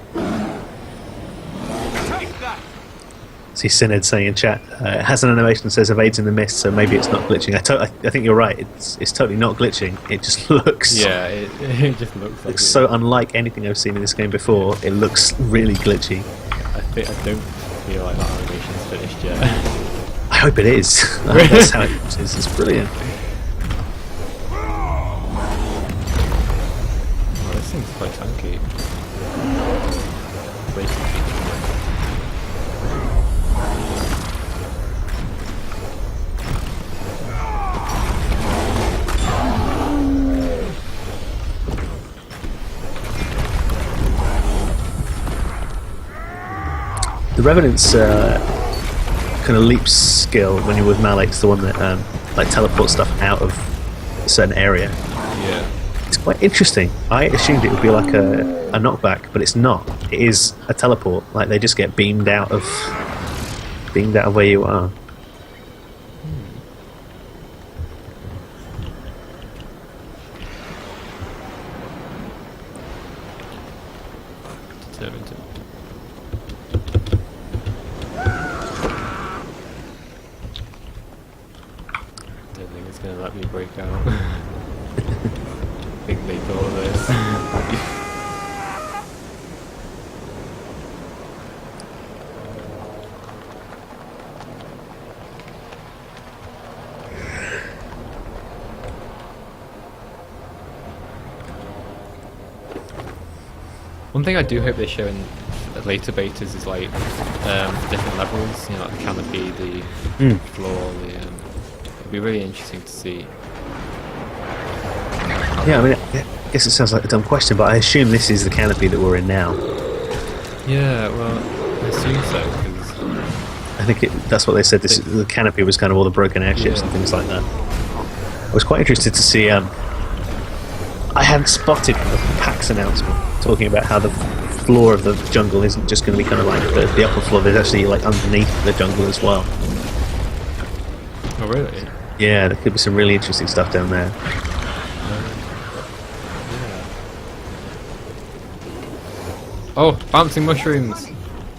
S3: See Synod saying in chat, it has an animation that says evades in the mist, so maybe it's not glitching. I think you're right. It's totally not glitching. It just looks.
S2: Yeah, it just looks like.
S3: It's so unlike anything I've seen in this game before. It looks really glitchy.
S2: I don't feel like that animation's finished yet.
S3: I hope it is. That's how it is. It's brilliant.
S2: Oh, this thing's quite tanky.
S3: The Revenant's kind of leap skill when you're with Malik's the one that like teleports stuff out of a certain area.
S2: Yeah.
S3: It's quite interesting. I assumed it would be like a knockback, but it's not. It is a teleport. Like they just get beamed out of where you are.
S2: Determined to. Don't think it's gonna let me break out. I think they thought of this. One thing I do hope they show in later betas is like different levels, you know, like the canopy, the floor, it'd be really interesting to see.
S3: Yeah, I mean, I guess it sounds like a dumb question, but I assume this is the canopy that we're in now.
S2: Yeah, well, I assume so, because...
S3: I think that's what they said, the canopy was kind of all the broken airships and things like that. I was quite interested to see, I hadn't spotted the PAX announcement talking about how the floor of the jungle isn't just going to be kind of like the upper floor, there's actually like underneath the jungle as well.
S2: Oh really?
S3: Yeah, there could be some really interesting stuff down there.
S2: Oh, bouncing mushrooms!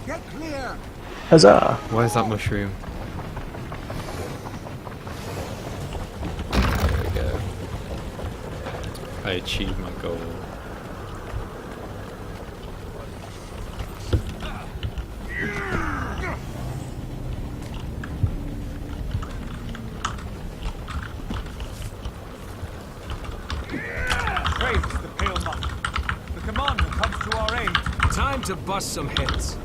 S5: Get clear.
S3: Huzzah!
S2: Why is that mushroom? There we go. I achieved my goal.
S14: Praise the Pale Monk. The commander comes to our aid. Time to bust some heads.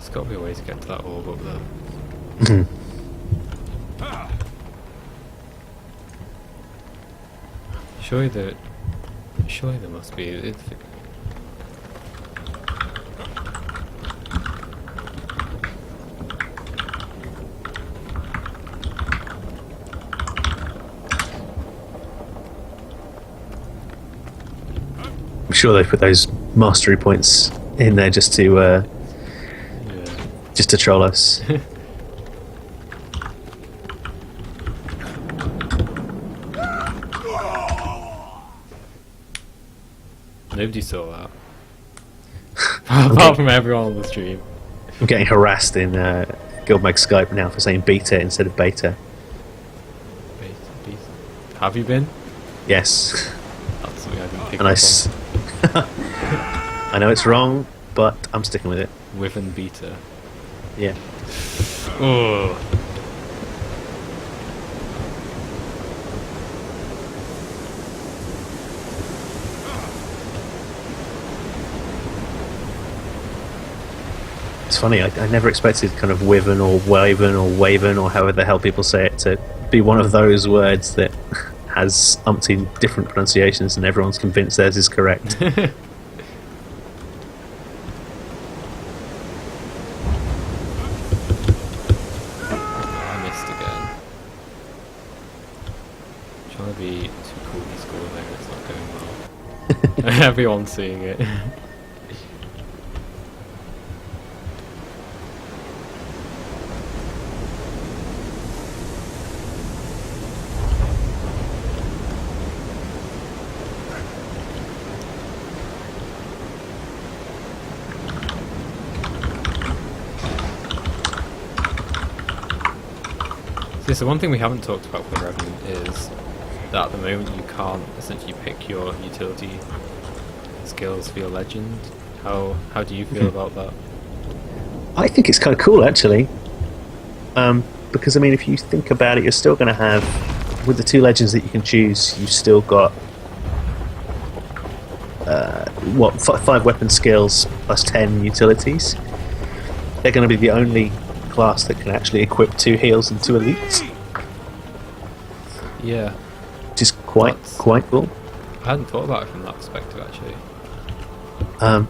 S2: There's got to be a way to get to that orb up there. Surely there must be.
S3: I'm sure they put those mastery points in there just to troll us.
S2: Nobody saw that. Apart from everyone on the stream.
S3: I'm getting harassed in GuildMag Skype now for saying beta instead of beta.
S2: Beta. Have you been?
S3: Yes.
S2: That's something I didn't pick
S3: And
S2: up on.
S3: I know it's wrong, but I'm sticking with it.
S2: With and beta.
S3: Yeah.
S2: Oh.
S3: It's funny, I never expected kind of Wyvern or Waven or however the hell people say it to be one of those words that has umpteen different pronunciations and everyone's convinced theirs is correct.
S2: I missed again. I'm trying to be too cool to score there, it's not going well. Everyone's seeing it. So one thing we haven't talked about for the Revenant is that at the moment you can't essentially pick your utility skills for your legend. How do you feel about that?
S3: I think it's kind of cool actually, because I mean if you think about it, you're still going to have, with the 2 legends that you can choose, you've still got 5 weapon skills plus 10 utilities. They're going to be the only class that can actually equip 2 heals and 2 elites.
S2: Yeah.
S3: Which is quite cool.
S2: I hadn't thought about it from that perspective actually.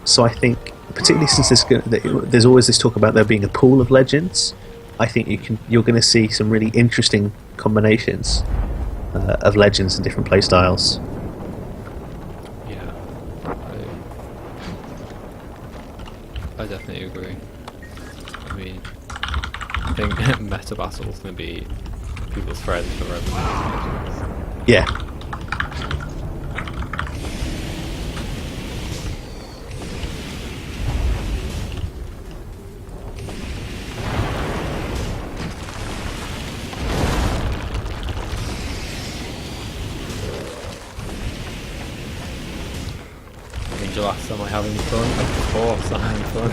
S3: So I think, particularly since there's always this talk about there being a pool of legends, I think you're going to see some really interesting combinations of legends and different playstyles.
S2: Yeah, I definitely agree. I mean, I think meta battle is going to be people's friends for Revenant.
S3: Yeah.
S2: The last time I have any fun, of course I'm having fun.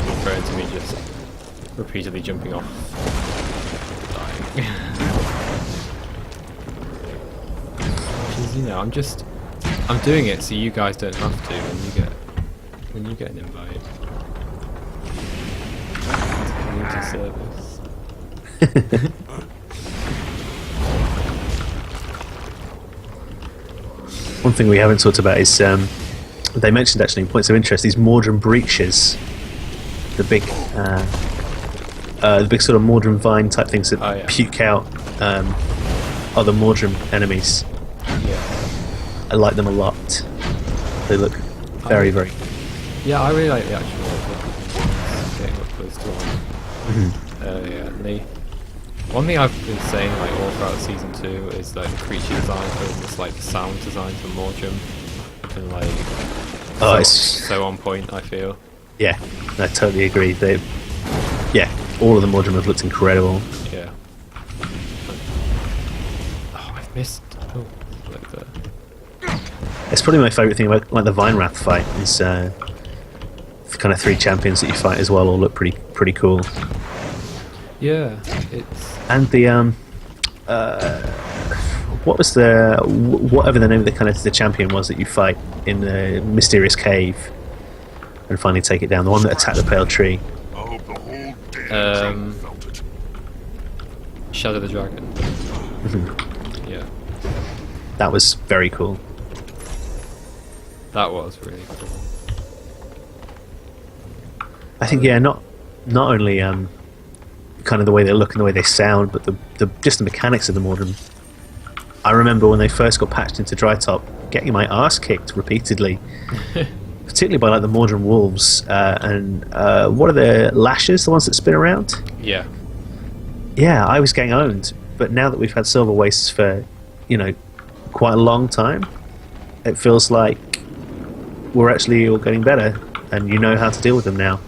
S2: Referring to me just repeatedly jumping off, dying. Which is, you know, I'm doing it so you guys don't have to when you get an invite. Community service.
S3: One thing we haven't talked about is they mentioned actually in points of interest these Mordran breaches, the big sort of Mordran vine type things that puke out other Mordran enemies.
S2: Yeah.
S3: I like them a lot. They look very, very.
S2: Yeah, I really like the actual getting up close to one. Yeah, and one thing I've been saying like all throughout season 2 is like the creature design for this like sound design for Mordran have been like so on point, I feel.
S3: Yeah, I totally agree. All of the Mordran have looked incredible.
S2: Yeah. Oh, I've missed. Oh, like that.
S3: It's probably my favourite thing about like the Vine Wrath fight is the kind of 3 champions that you fight as well all look pretty cool.
S2: Yeah, it's.
S3: And the whatever the name of the champion was that you fight in the mysterious cave, and finally take it down? The one that attacked the pale tree.
S6: I hope the whole damn jungle felt it.
S2: Shadow the Dragon. Yeah.
S3: That was very cool.
S2: That was really cool.
S3: I think not only kind of the way they look and the way they sound, but the just the mechanics of the Mordrum. I remember when they first got patched into Dry Top, getting my ass kicked repeatedly, particularly by like the Mordrum wolves and what are the lashes, the ones that spin around?
S2: Yeah.
S3: Yeah, I was getting owned, but now that we've had Silver Wastes for quite a long time, it feels like we're actually all getting better, and you know how to deal with them now.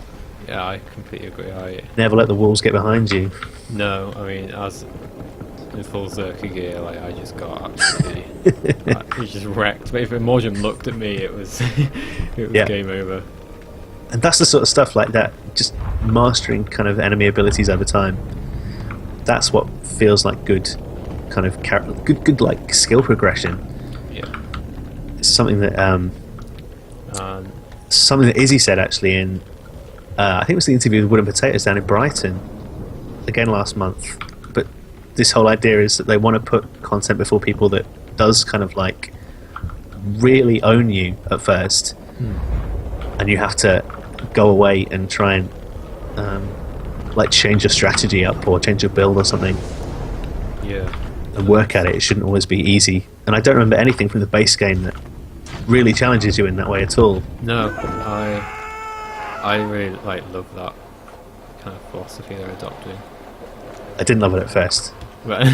S2: Yeah, I completely agree.
S3: Never let the wolves get behind you.
S2: No, I mean, as in full Zerka gear, like I just got absolutely, it was just wrecked. But if a Mordrum looked at me, it was game over.
S3: And that's the sort of stuff like that, just mastering kind of enemy abilities over time. That's what feels like good, kind of good like skill progression.
S2: Yeah,
S3: it's something that something that Izzy said actually in I think it was the interview with Wood and Potatoes down in Brighton again last month. But this whole idea is that they want to put content before people that does kind of like really own you at first, and you have to go away and try and like change your strategy up or change your build or something.
S2: Yeah.
S3: And work at it. It shouldn't always be easy. And I don't remember anything from the base game that really challenges you in that way at all.
S2: No, I really love that kind of philosophy they're adopting.
S3: I didn't love it at first.
S2: But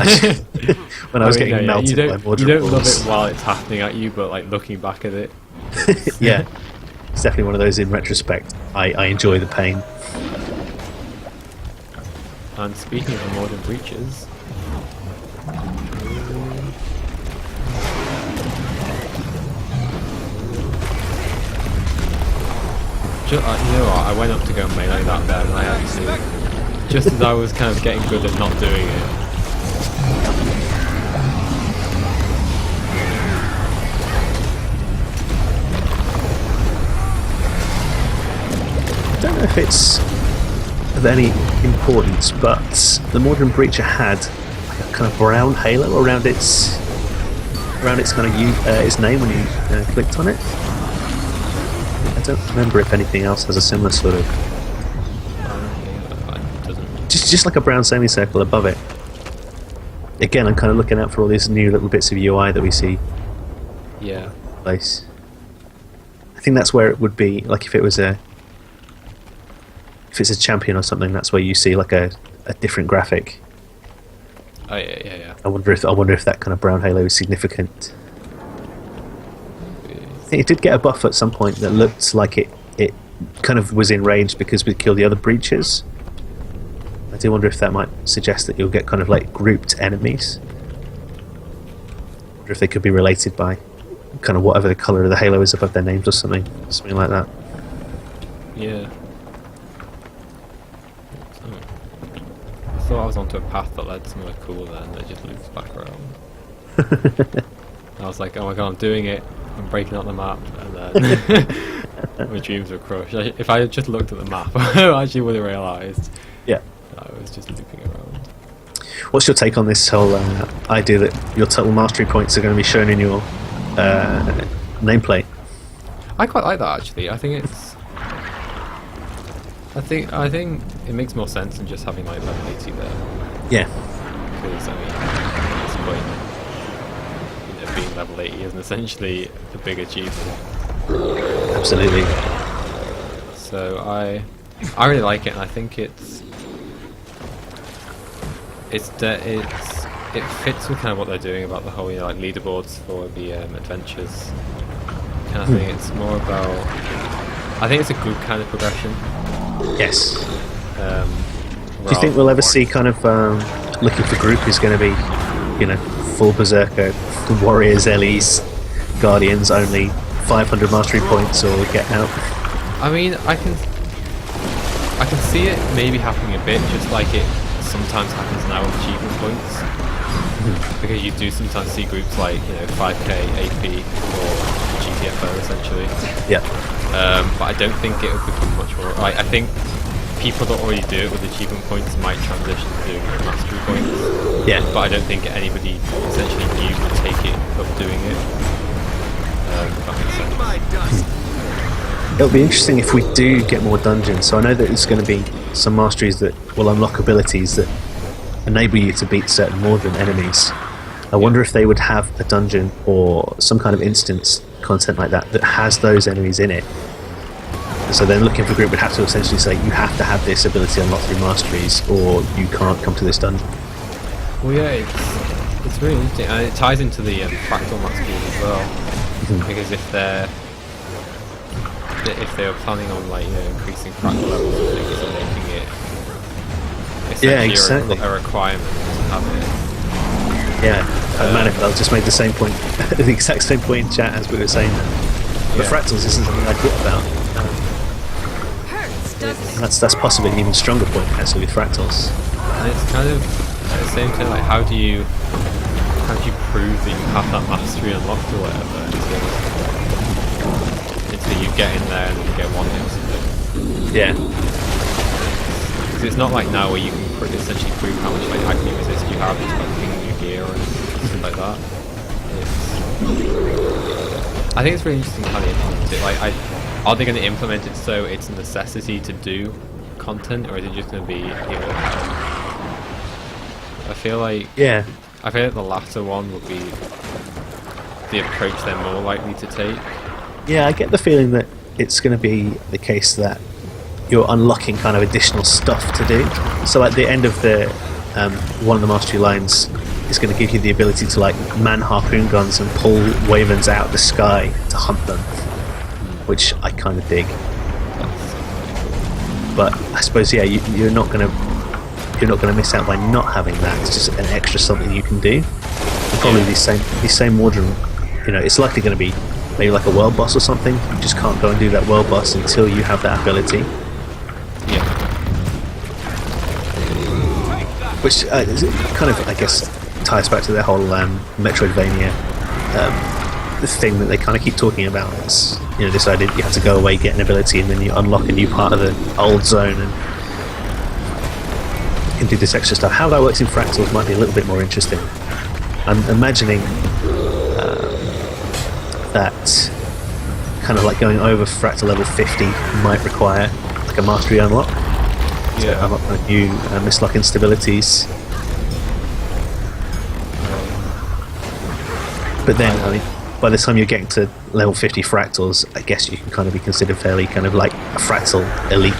S3: when I was getting melted by Mordrum
S2: you don't
S3: balls.
S2: love it while it's happening at you, but like looking back at it.
S3: Yeah, it's definitely one of those in retrospect. I enjoy the pain.
S2: And speaking of Mordrum breaches, you know what, I went up to go and melee that there and I actually, just as I was kind of getting good at not doing it.
S3: I don't know if it's of any importance, but the Mordrum Breacher had like a kind of brown halo around its kind of its name when you clicked on it. I don't remember if anything else has a similar sort of. Just like a brown semicircle above it. Again, I'm kind of looking out for all these new little bits of UI that we see.
S2: Yeah.
S3: Place. I think that's where it would be. Like if it's a champion or something, that's where you see like a different graphic.
S2: Oh yeah.
S3: I wonder if that kind of brown halo is significant. I think it did get a buff at some point that looked like it kind of was in range because we killed the other breaches. I do wonder if that might suggest that you'll get kind of like grouped enemies. I wonder if they could be related by kind of whatever the colour of the halo is above their names or something like that.
S2: Yeah. I thought I was onto a path that led somewhere cool then, that just loops back around. I was like, oh my god, I'm doing it. I'm breaking out the map, and then my dreams were crushed. If I had just looked at the map, I actually would have realised.
S3: Yeah.
S2: I was just looping around.
S3: What's your take on this whole idea that your total mastery points are going to be shown in your nameplate?
S2: I quite like that actually. I think it makes more sense than just having like level 80 there.
S3: Yeah.
S2: Because I mean, at this point, being level 80 isn't essentially the big achievement.
S3: Absolutely.
S2: So I really like it, and I think it fits with kind of what they're doing about the whole like leaderboards for the adventures kind of thing. It's more about, I think it's a good kind of progression.
S3: Yes. Do you think we'll ever see kind of looking for group is going to be, full berserker, warriors, Ellies, guardians, only 500 mastery points, or get out?
S2: I mean, I can see it maybe happening a bit, just like it sometimes happens now with achievement points. Because you do sometimes see groups like 5k AP or GTFO essentially.
S3: Yeah.
S2: but I don't think it would become much more. I think people that already do it with achievement points might transition to doing it with mastery points.
S3: Yeah.
S2: But I don't think anybody essentially new would take it up doing it. If that makes sense.
S3: It'll be interesting if we do get more dungeons. So I know that there's going to be some masteries that will unlock abilities that enable you to beat certain Mordran enemies. I wonder if they would have a dungeon or some kind of instance content like that that has those enemies in it. So then looking for group would have to essentially say you have to have this ability unlocked through masteries or you can't come to this dungeon.
S2: Well, yeah, it's really interesting, and it ties into the fractal masteries as well. Because if they were planning on increasing fractal levels of things and making it essentially a requirement to have it.
S3: Yeah, Manifel just made the same point, the exact same point in chat as we were saying that. But fractals isn't something I thought about. And that's possibly an even stronger point actually with fractals.
S2: And it's kind of at the same time, like how do you prove that you have that mastery unlocked or whatever until you get in there and you get one hit or something.
S3: Yeah.
S2: Because it's not like now where you can essentially prove how much like acne resist you have just by picking your gear and stuff like that. I think it's really interesting how they implement it. Like, are they going to implement it so it's a necessity to do content, or is it just going to be I feel like the latter one would be the approach they're more likely to take.
S3: Yeah, I get the feeling that it's going to be the case that you're unlocking kind of additional stuff to do. So at the end of the one of the mastery lines is going to give you the ability to like man harpoon guns and pull wyverns out of the sky to hunt them, which I kind of dig. But I suppose you're not going to miss out by not having that. It's just an extra something you can do. And probably these same Mordran, it's likely going to be maybe like a world boss or something. You just can't go and do that world boss until you have that ability.
S2: Yeah.
S3: Which kind of, I guess, ties back to their whole Metroidvania the thing that they kind of keep talking about. Is this idea that you have to go away, get an ability, and then you unlock a new part of the old zone and you can do this extra stuff. How that works in fractals might be a little bit more interesting. I'm imagining that kind of like going over fractal level 50 might require like a mastery unlock to unlock new mislock instabilities. But then, I mean, by the time you're getting to level 50 fractals, I guess you can kind of be considered fairly kind of like a fractal elite,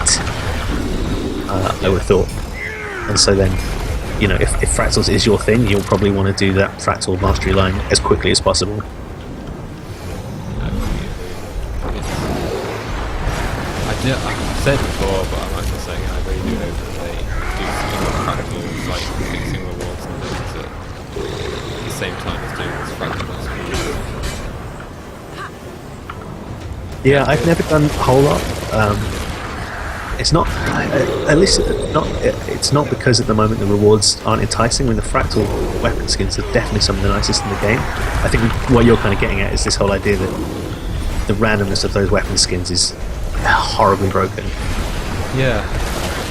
S3: I would have thought. And so then, if fractals is your thing, you'll probably want to do that fractal mastery line as quickly as possible.
S2: I've said before, but I'm actually saying I really do hope that they do something with fractals, like fixing rewards and things at the same time as doing this fractal mastery.
S3: Yeah, I've never done a whole lot. It's not, at least it's not because at the moment the rewards aren't enticing. When the fractal weapon skins are definitely some of the nicest in the game. I think what you're kind of getting at is this whole idea that the randomness of those weapon skins is horribly broken.
S2: Yeah.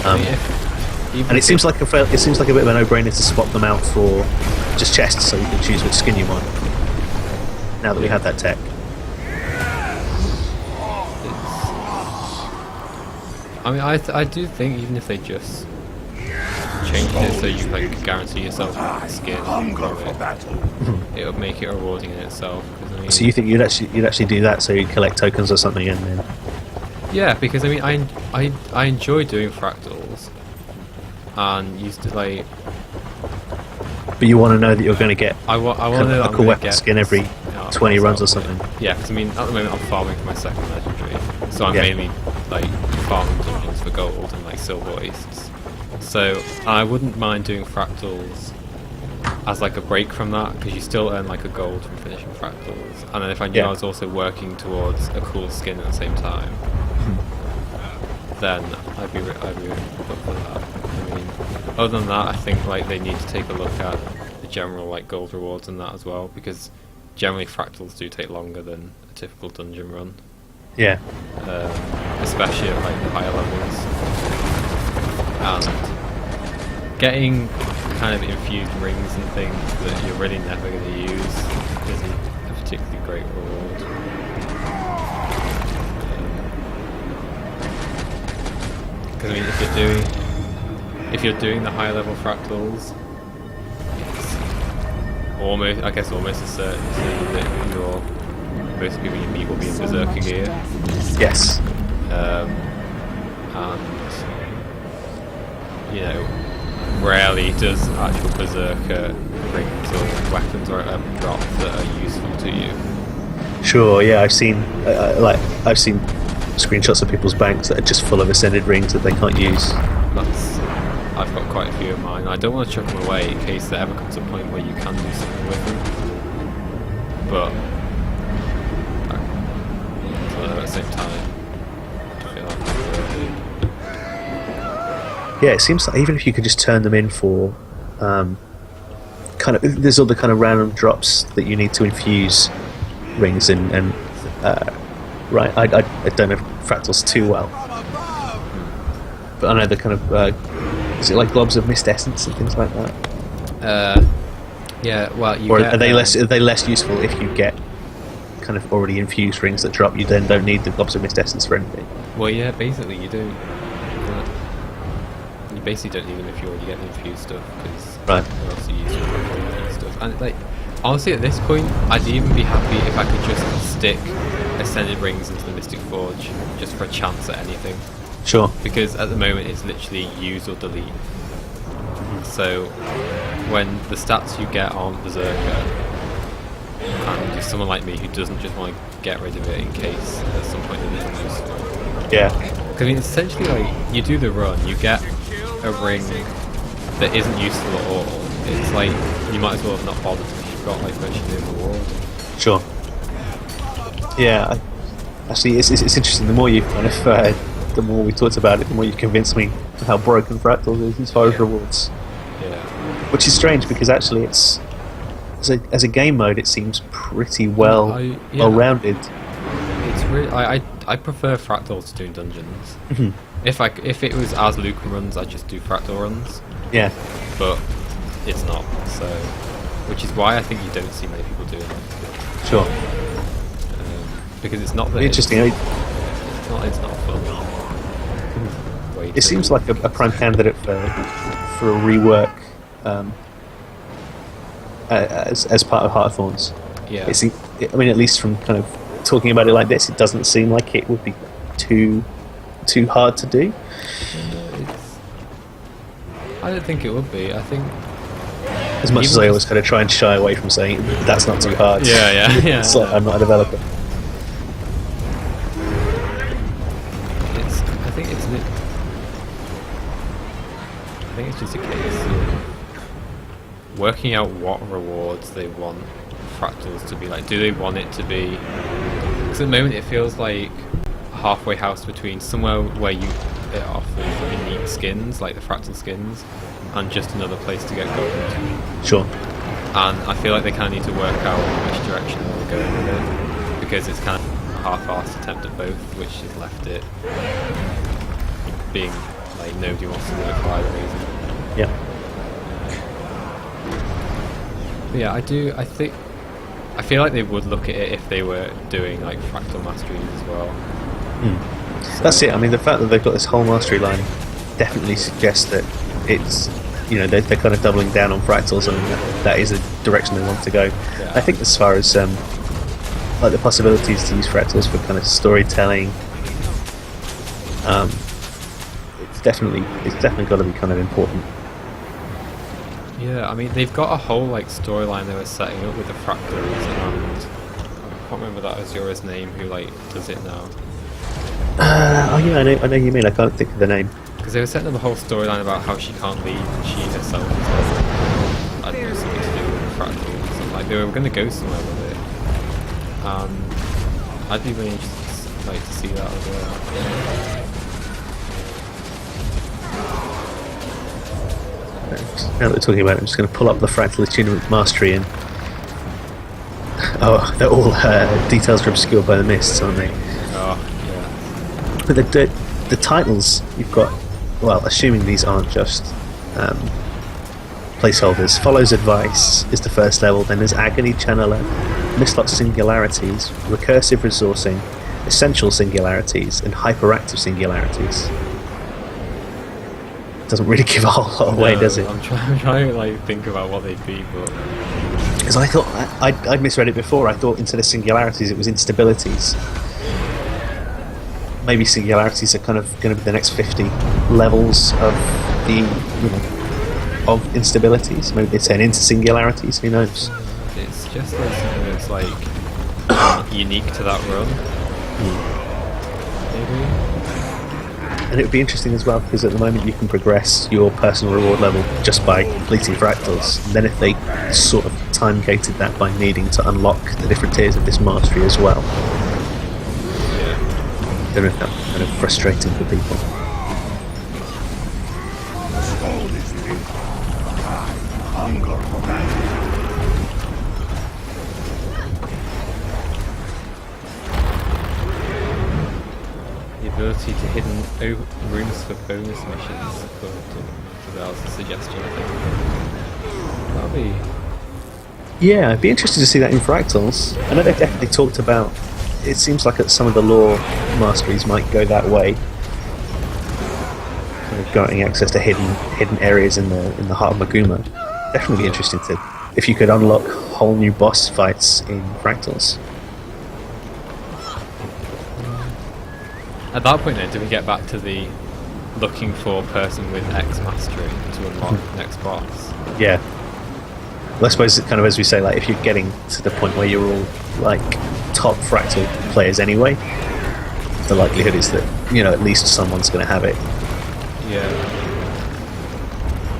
S3: And it seems like a bit of a no-brainer to swap them out for just chests, so you can choose which skin you want. Now that we have that tech.
S2: I mean, I do think even if they just changed it so you like guarantee yourself a skin, it would make it rewarding in itself. I mean,
S3: So you think you'd actually do that, so you'd collect tokens or something, and then?
S2: Yeah, because I mean, I enjoy doing fractals, and used to like.
S3: But you want to know that you're going to get
S2: I want to know
S3: a cool weapon skin every 20 runs or something.
S2: Yeah, because I mean, at the moment I'm farming for my second legendary, so I'm
S3: Yeah.
S2: mainly like farming dungeons for gold and like silver wastes. So I wouldn't mind doing fractals as like a break from that, because you still earn like a gold from finishing fractals, and then if I knew I was also working towards a cool skin at the same time, then I'd be up for that. I mean, other than that, I think like they need to take a look at the general like gold rewards and that as well, because generally fractals do take longer than a typical dungeon run.
S3: Yeah.
S2: Especially at like the higher levels. And getting kind of infused rings and things that you're really never going to use isn't a particularly great reward. Because I mean, if you're doing the higher level fractals, it's almost a certainty that most people you meet will be in Berserker gear.
S3: Yes.
S2: And rarely does actual Berserker rings or weapons or whatever drop that are useful to you.
S3: Sure. Yeah, I've seen screenshots of people's banks that are just full of ascended rings that they can't use.
S2: I've got quite a few of mine. I don't want to chuck them away in case there ever comes a point where you can do something with them. But at the same time, I feel like
S3: yeah, it seems like even if you could just turn them in for there's all the kind of random drops that you need to infuse rings and right, I don't know fractals too well, but I know the kind of is it like globs of mist essence and things like that?
S2: Yeah, well,
S3: are they less useful if you get kind of already infused rings that drop? You then don't need the globs of mist essence for anything.
S2: Well, yeah, basically you do. You basically don't need them if you already get the infused stuff, because
S3: right.
S2: What else you use for infused stuff? And like, honestly, at this point, I'd even be happy if I could just stick ascended rings into the Mystic Forge just for a chance at anything.
S3: Sure.
S2: Because at the moment it's literally use or delete. So when the stats you get on Berserker, and just someone like me who doesn't just want to get rid of it in case at some point it isn't useful.
S3: Yeah.
S2: Because I mean, essentially, like, you do the run, you get a ring that isn't useful at all. It's like you might as well have not bothered if you've got like virtually no reward.
S3: Sure. Yeah. Actually, it's interesting. The more you kind of the more we talked about it, the more you convinced me how broken Fractals is as far as rewards.
S2: Yeah.
S3: Which is strange because actually, it's as a game mode, it seems pretty well rounded.
S2: It's really I prefer Fractals to doing dungeons.
S3: Mm-hmm.
S2: If it was as Lucan runs, I'd just do Fractal runs.
S3: Yeah.
S2: But it's not. So, which is why I think you don't see many people doing it.
S3: Sure.
S2: Because it's not that
S3: interesting.
S2: It's not fun.
S3: It seems like a prime candidate for a rework as part of Heart of Thorns.
S2: Yeah.
S3: I mean, at least from kind of talking about it like this, it doesn't seem like it would be too hard to do.
S2: I don't think it would be. I think
S3: as much as I always kind of try and shy away from saying that's not too hard.
S2: Yeah.
S3: It's like I'm not a developer.
S2: I think it's just a case of working out what rewards they want Fractals to be like. Do they want it to be... Because at the moment it feels like a halfway house between somewhere where it offers unique skins, like the Fractal skins, and just another place to get gold.
S3: Sure.
S2: And I feel like they kind of need to work out which direction they're going with it, because it's kind of a half-assed attempt at both, which has left it being like nobody wants to do it for either reason.
S3: Yeah.
S2: But yeah, I feel like they would look at it if they were doing like Fractal Masteries as well.
S3: That's it. I mean, the fact that they've got this whole mastery line definitely suggests that it's, they're kind of doubling down on Fractals, and that is the direction they want to go.
S2: Yeah.
S3: I think as far as like the possibilities to use Fractals for kind of storytelling, it's definitely got to be kind of important.
S2: Yeah, I mean, they've got a whole like storyline they were setting up with the Fractals, and I can't remember that Azura's name who like does it now.
S3: Oh yeah, I know who you mean. I can't think of the name.
S2: Because they were setting up a whole storyline about how she can't leave, and she herself is I don't know, something to do with Fractals, and like they were going to go somewhere with it. I'd be really interested to see that as well.
S3: Now that we're talking about it, I'm just going to pull up the Fractal Attunement Mastery and Oh, they're all details are obscured by the mists, aren't they?
S2: Oh, yeah.
S3: But the titles you've got, well, assuming these aren't just placeholders, Follows Advice is the first level, then there's Agony Channeler, Mistlock Singularities, Recursive Resourcing, Essential Singularities, and Hyperactive Singularities. Doesn't really give a whole lot away, does it?
S2: I'm trying to like think about what they'd be, but...
S3: Because I thought, I'd misread it before, I thought instead of singularities it was instabilities. Maybe singularities are kind of going to be the next 50 levels of the, of instabilities. Maybe they turn into singularities, who knows?
S2: It's just like something that's like unique to that run. Maybe.
S3: And it would be interesting as well because at the moment you can progress your personal reward level just by completing fractals. And then if they sort of time gated that by needing to unlock the different tiers of this mastery as well.
S2: Yeah.
S3: I don't know if that's kind of frustrating for people.
S6: Hunger for that.
S2: The ability to hidden rooms for bonus missions, according to that was a suggestion, I think. That'll be...
S3: Yeah, I'd be interested to see that in fractals. I know they've definitely talked about... It seems like some of the lore masteries might go that way. Kind of getting access to hidden areas in the heart of Maguma. Definitely be interesting to... If you could unlock whole new boss fights in fractals.
S2: At that point then, do we get back to the looking for person with X mastery to unlock next boss?
S3: Yeah. Well, I suppose, kind of as we say, like if you're getting to the point where you're all like top fractal players anyway, the likelihood is that at least someone's going to have it.
S2: Yeah.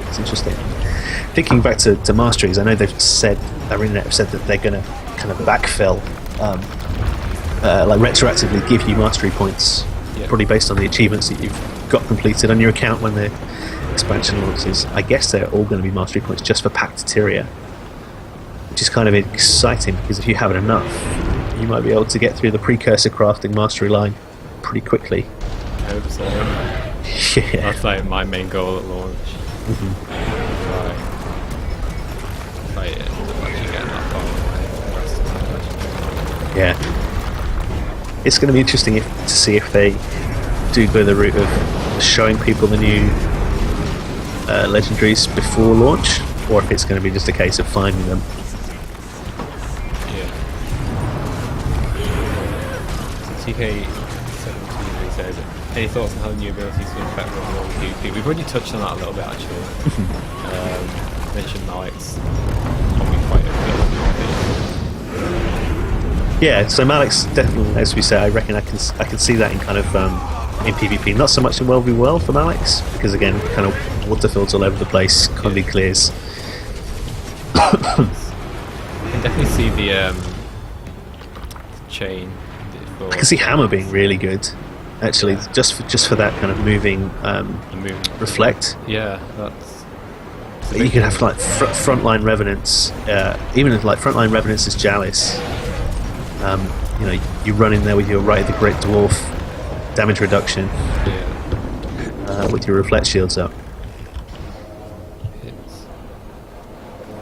S3: It's interesting. Thinking back to masteries, I know they've said, Arena have said that they're going to kind of backfill, like retroactively give you mastery points, probably based on the achievements that you've got completed on your account when the expansion launches. I guess they're all going to be mastery points just for Pacteteria, which is kind of exciting because if you have it enough, you might be able to get through the precursor crafting mastery line pretty quickly.
S2: I hope so.
S3: Yeah.
S2: That's like my main goal at launch. Try it and actually get that far.
S3: Yeah. It's going to be interesting to see if they do go the route of showing people the new legendaries before launch, or if it's going to be just a case of finding them.
S2: Yeah. TK17 says, any thoughts on how the new abilities will affect overall PvP? We've already touched on that a little bit actually. Mentioned Malik's probably quite a bit.
S3: Yeah, so Malik's definitely, as we say, I reckon I can see that in kind of in PvP. Not so much in World v World for Malik's, because again, kind of water fields all over the place, constantly clears.
S2: I can definitely see the chain.
S3: I can see Hammer being really good, actually, just for that kind of moving reflect.
S2: Yeah, that's.
S3: You can have like frontline revenants, even if like frontline revenants is Jalis. You run in there with your Rite of the Great Dwarf damage reduction, with your reflect shields up.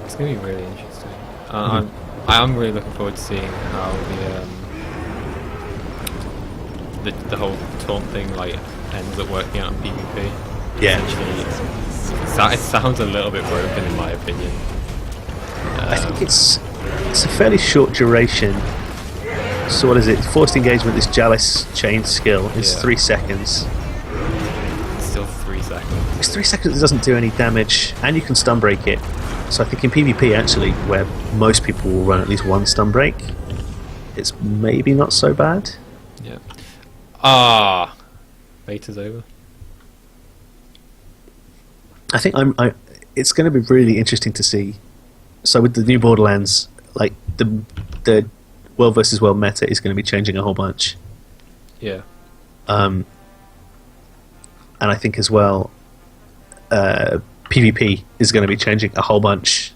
S2: It's going to be really interesting. I am really looking forward to seeing how the whole taunt thing ends up working out in PvP.
S3: Yeah.
S2: It sounds a little bit broken in my opinion.
S3: I think it's a fairly short duration. So what is it? Forced engagement, this Jalis chain skill is 3 seconds.
S2: It's still 3 seconds.
S3: It's 3 seconds, it doesn't do any damage, and you can stun break it. So I think in PvP actually, where most people will run at least one stun break, it's maybe not so bad.
S2: Yeah. Beta's over.
S3: I think it's going to be really interesting to see. So with the new Borderlands, like the World versus World meta is going to be changing a whole bunch.
S2: Yeah.
S3: And I think as well, PvP is going to be changing a whole bunch.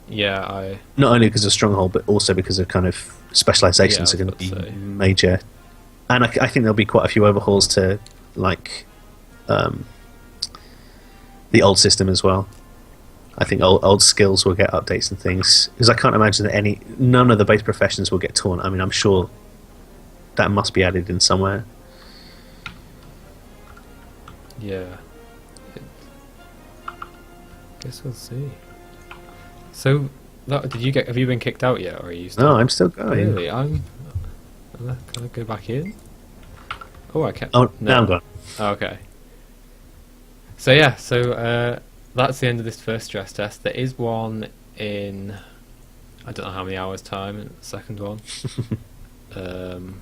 S2: Yeah,
S3: not only because of Stronghold, but also because of kind of specializations
S2: Yeah,
S3: are
S2: I
S3: going to
S2: was
S3: be
S2: about to say.
S3: major. And I think there'll be quite a few overhauls to like the old system as well. I think old skills will get updates and things, because I can't imagine that none of the base professions will get torn. I mean, I'm sure that must be added in somewhere.
S2: Yeah. Guess we'll see. So, have you been kicked out yet, or are you still?
S3: No, I'm still going.
S2: Really? Can I go back in? Oh, I can't.
S3: Oh, now I'm gone.
S2: Oh, okay. So yeah, that's the end of this first stress test. There is one in, I don't know how many hours time, the second one. Don't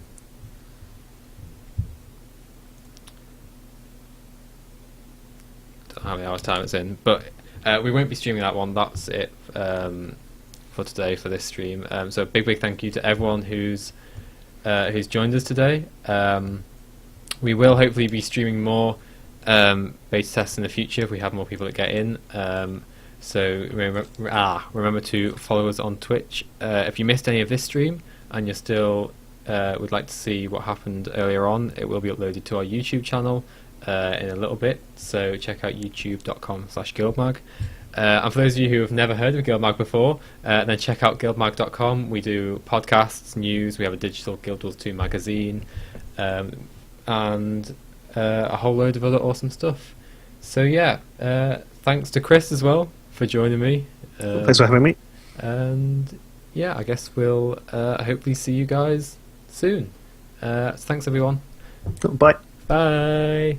S2: know how many hours time it's in, but we won't be streaming that one. That's it for today for this stream. So big thank you to everyone who's joined us today. We will hopefully be streaming more beta tests in the future if we have more people that get in. So remember to follow us on Twitch. If you missed any of this stream and you still would like to see what happened earlier on, it will be uploaded to our YouTube channel in a little bit. So check out youtube.com/GuildMag. And for those of you who have never heard of GuildMag before, then check out guildmag.com. We do podcasts, news, we have a digital Guild Wars 2 magazine, and a whole load of other awesome stuff. So yeah, thanks to Chris as well for joining me.
S3: Thanks for having me.
S2: And yeah, I guess we'll hopefully see you guys soon. Thanks everyone.
S3: Bye.
S2: Bye.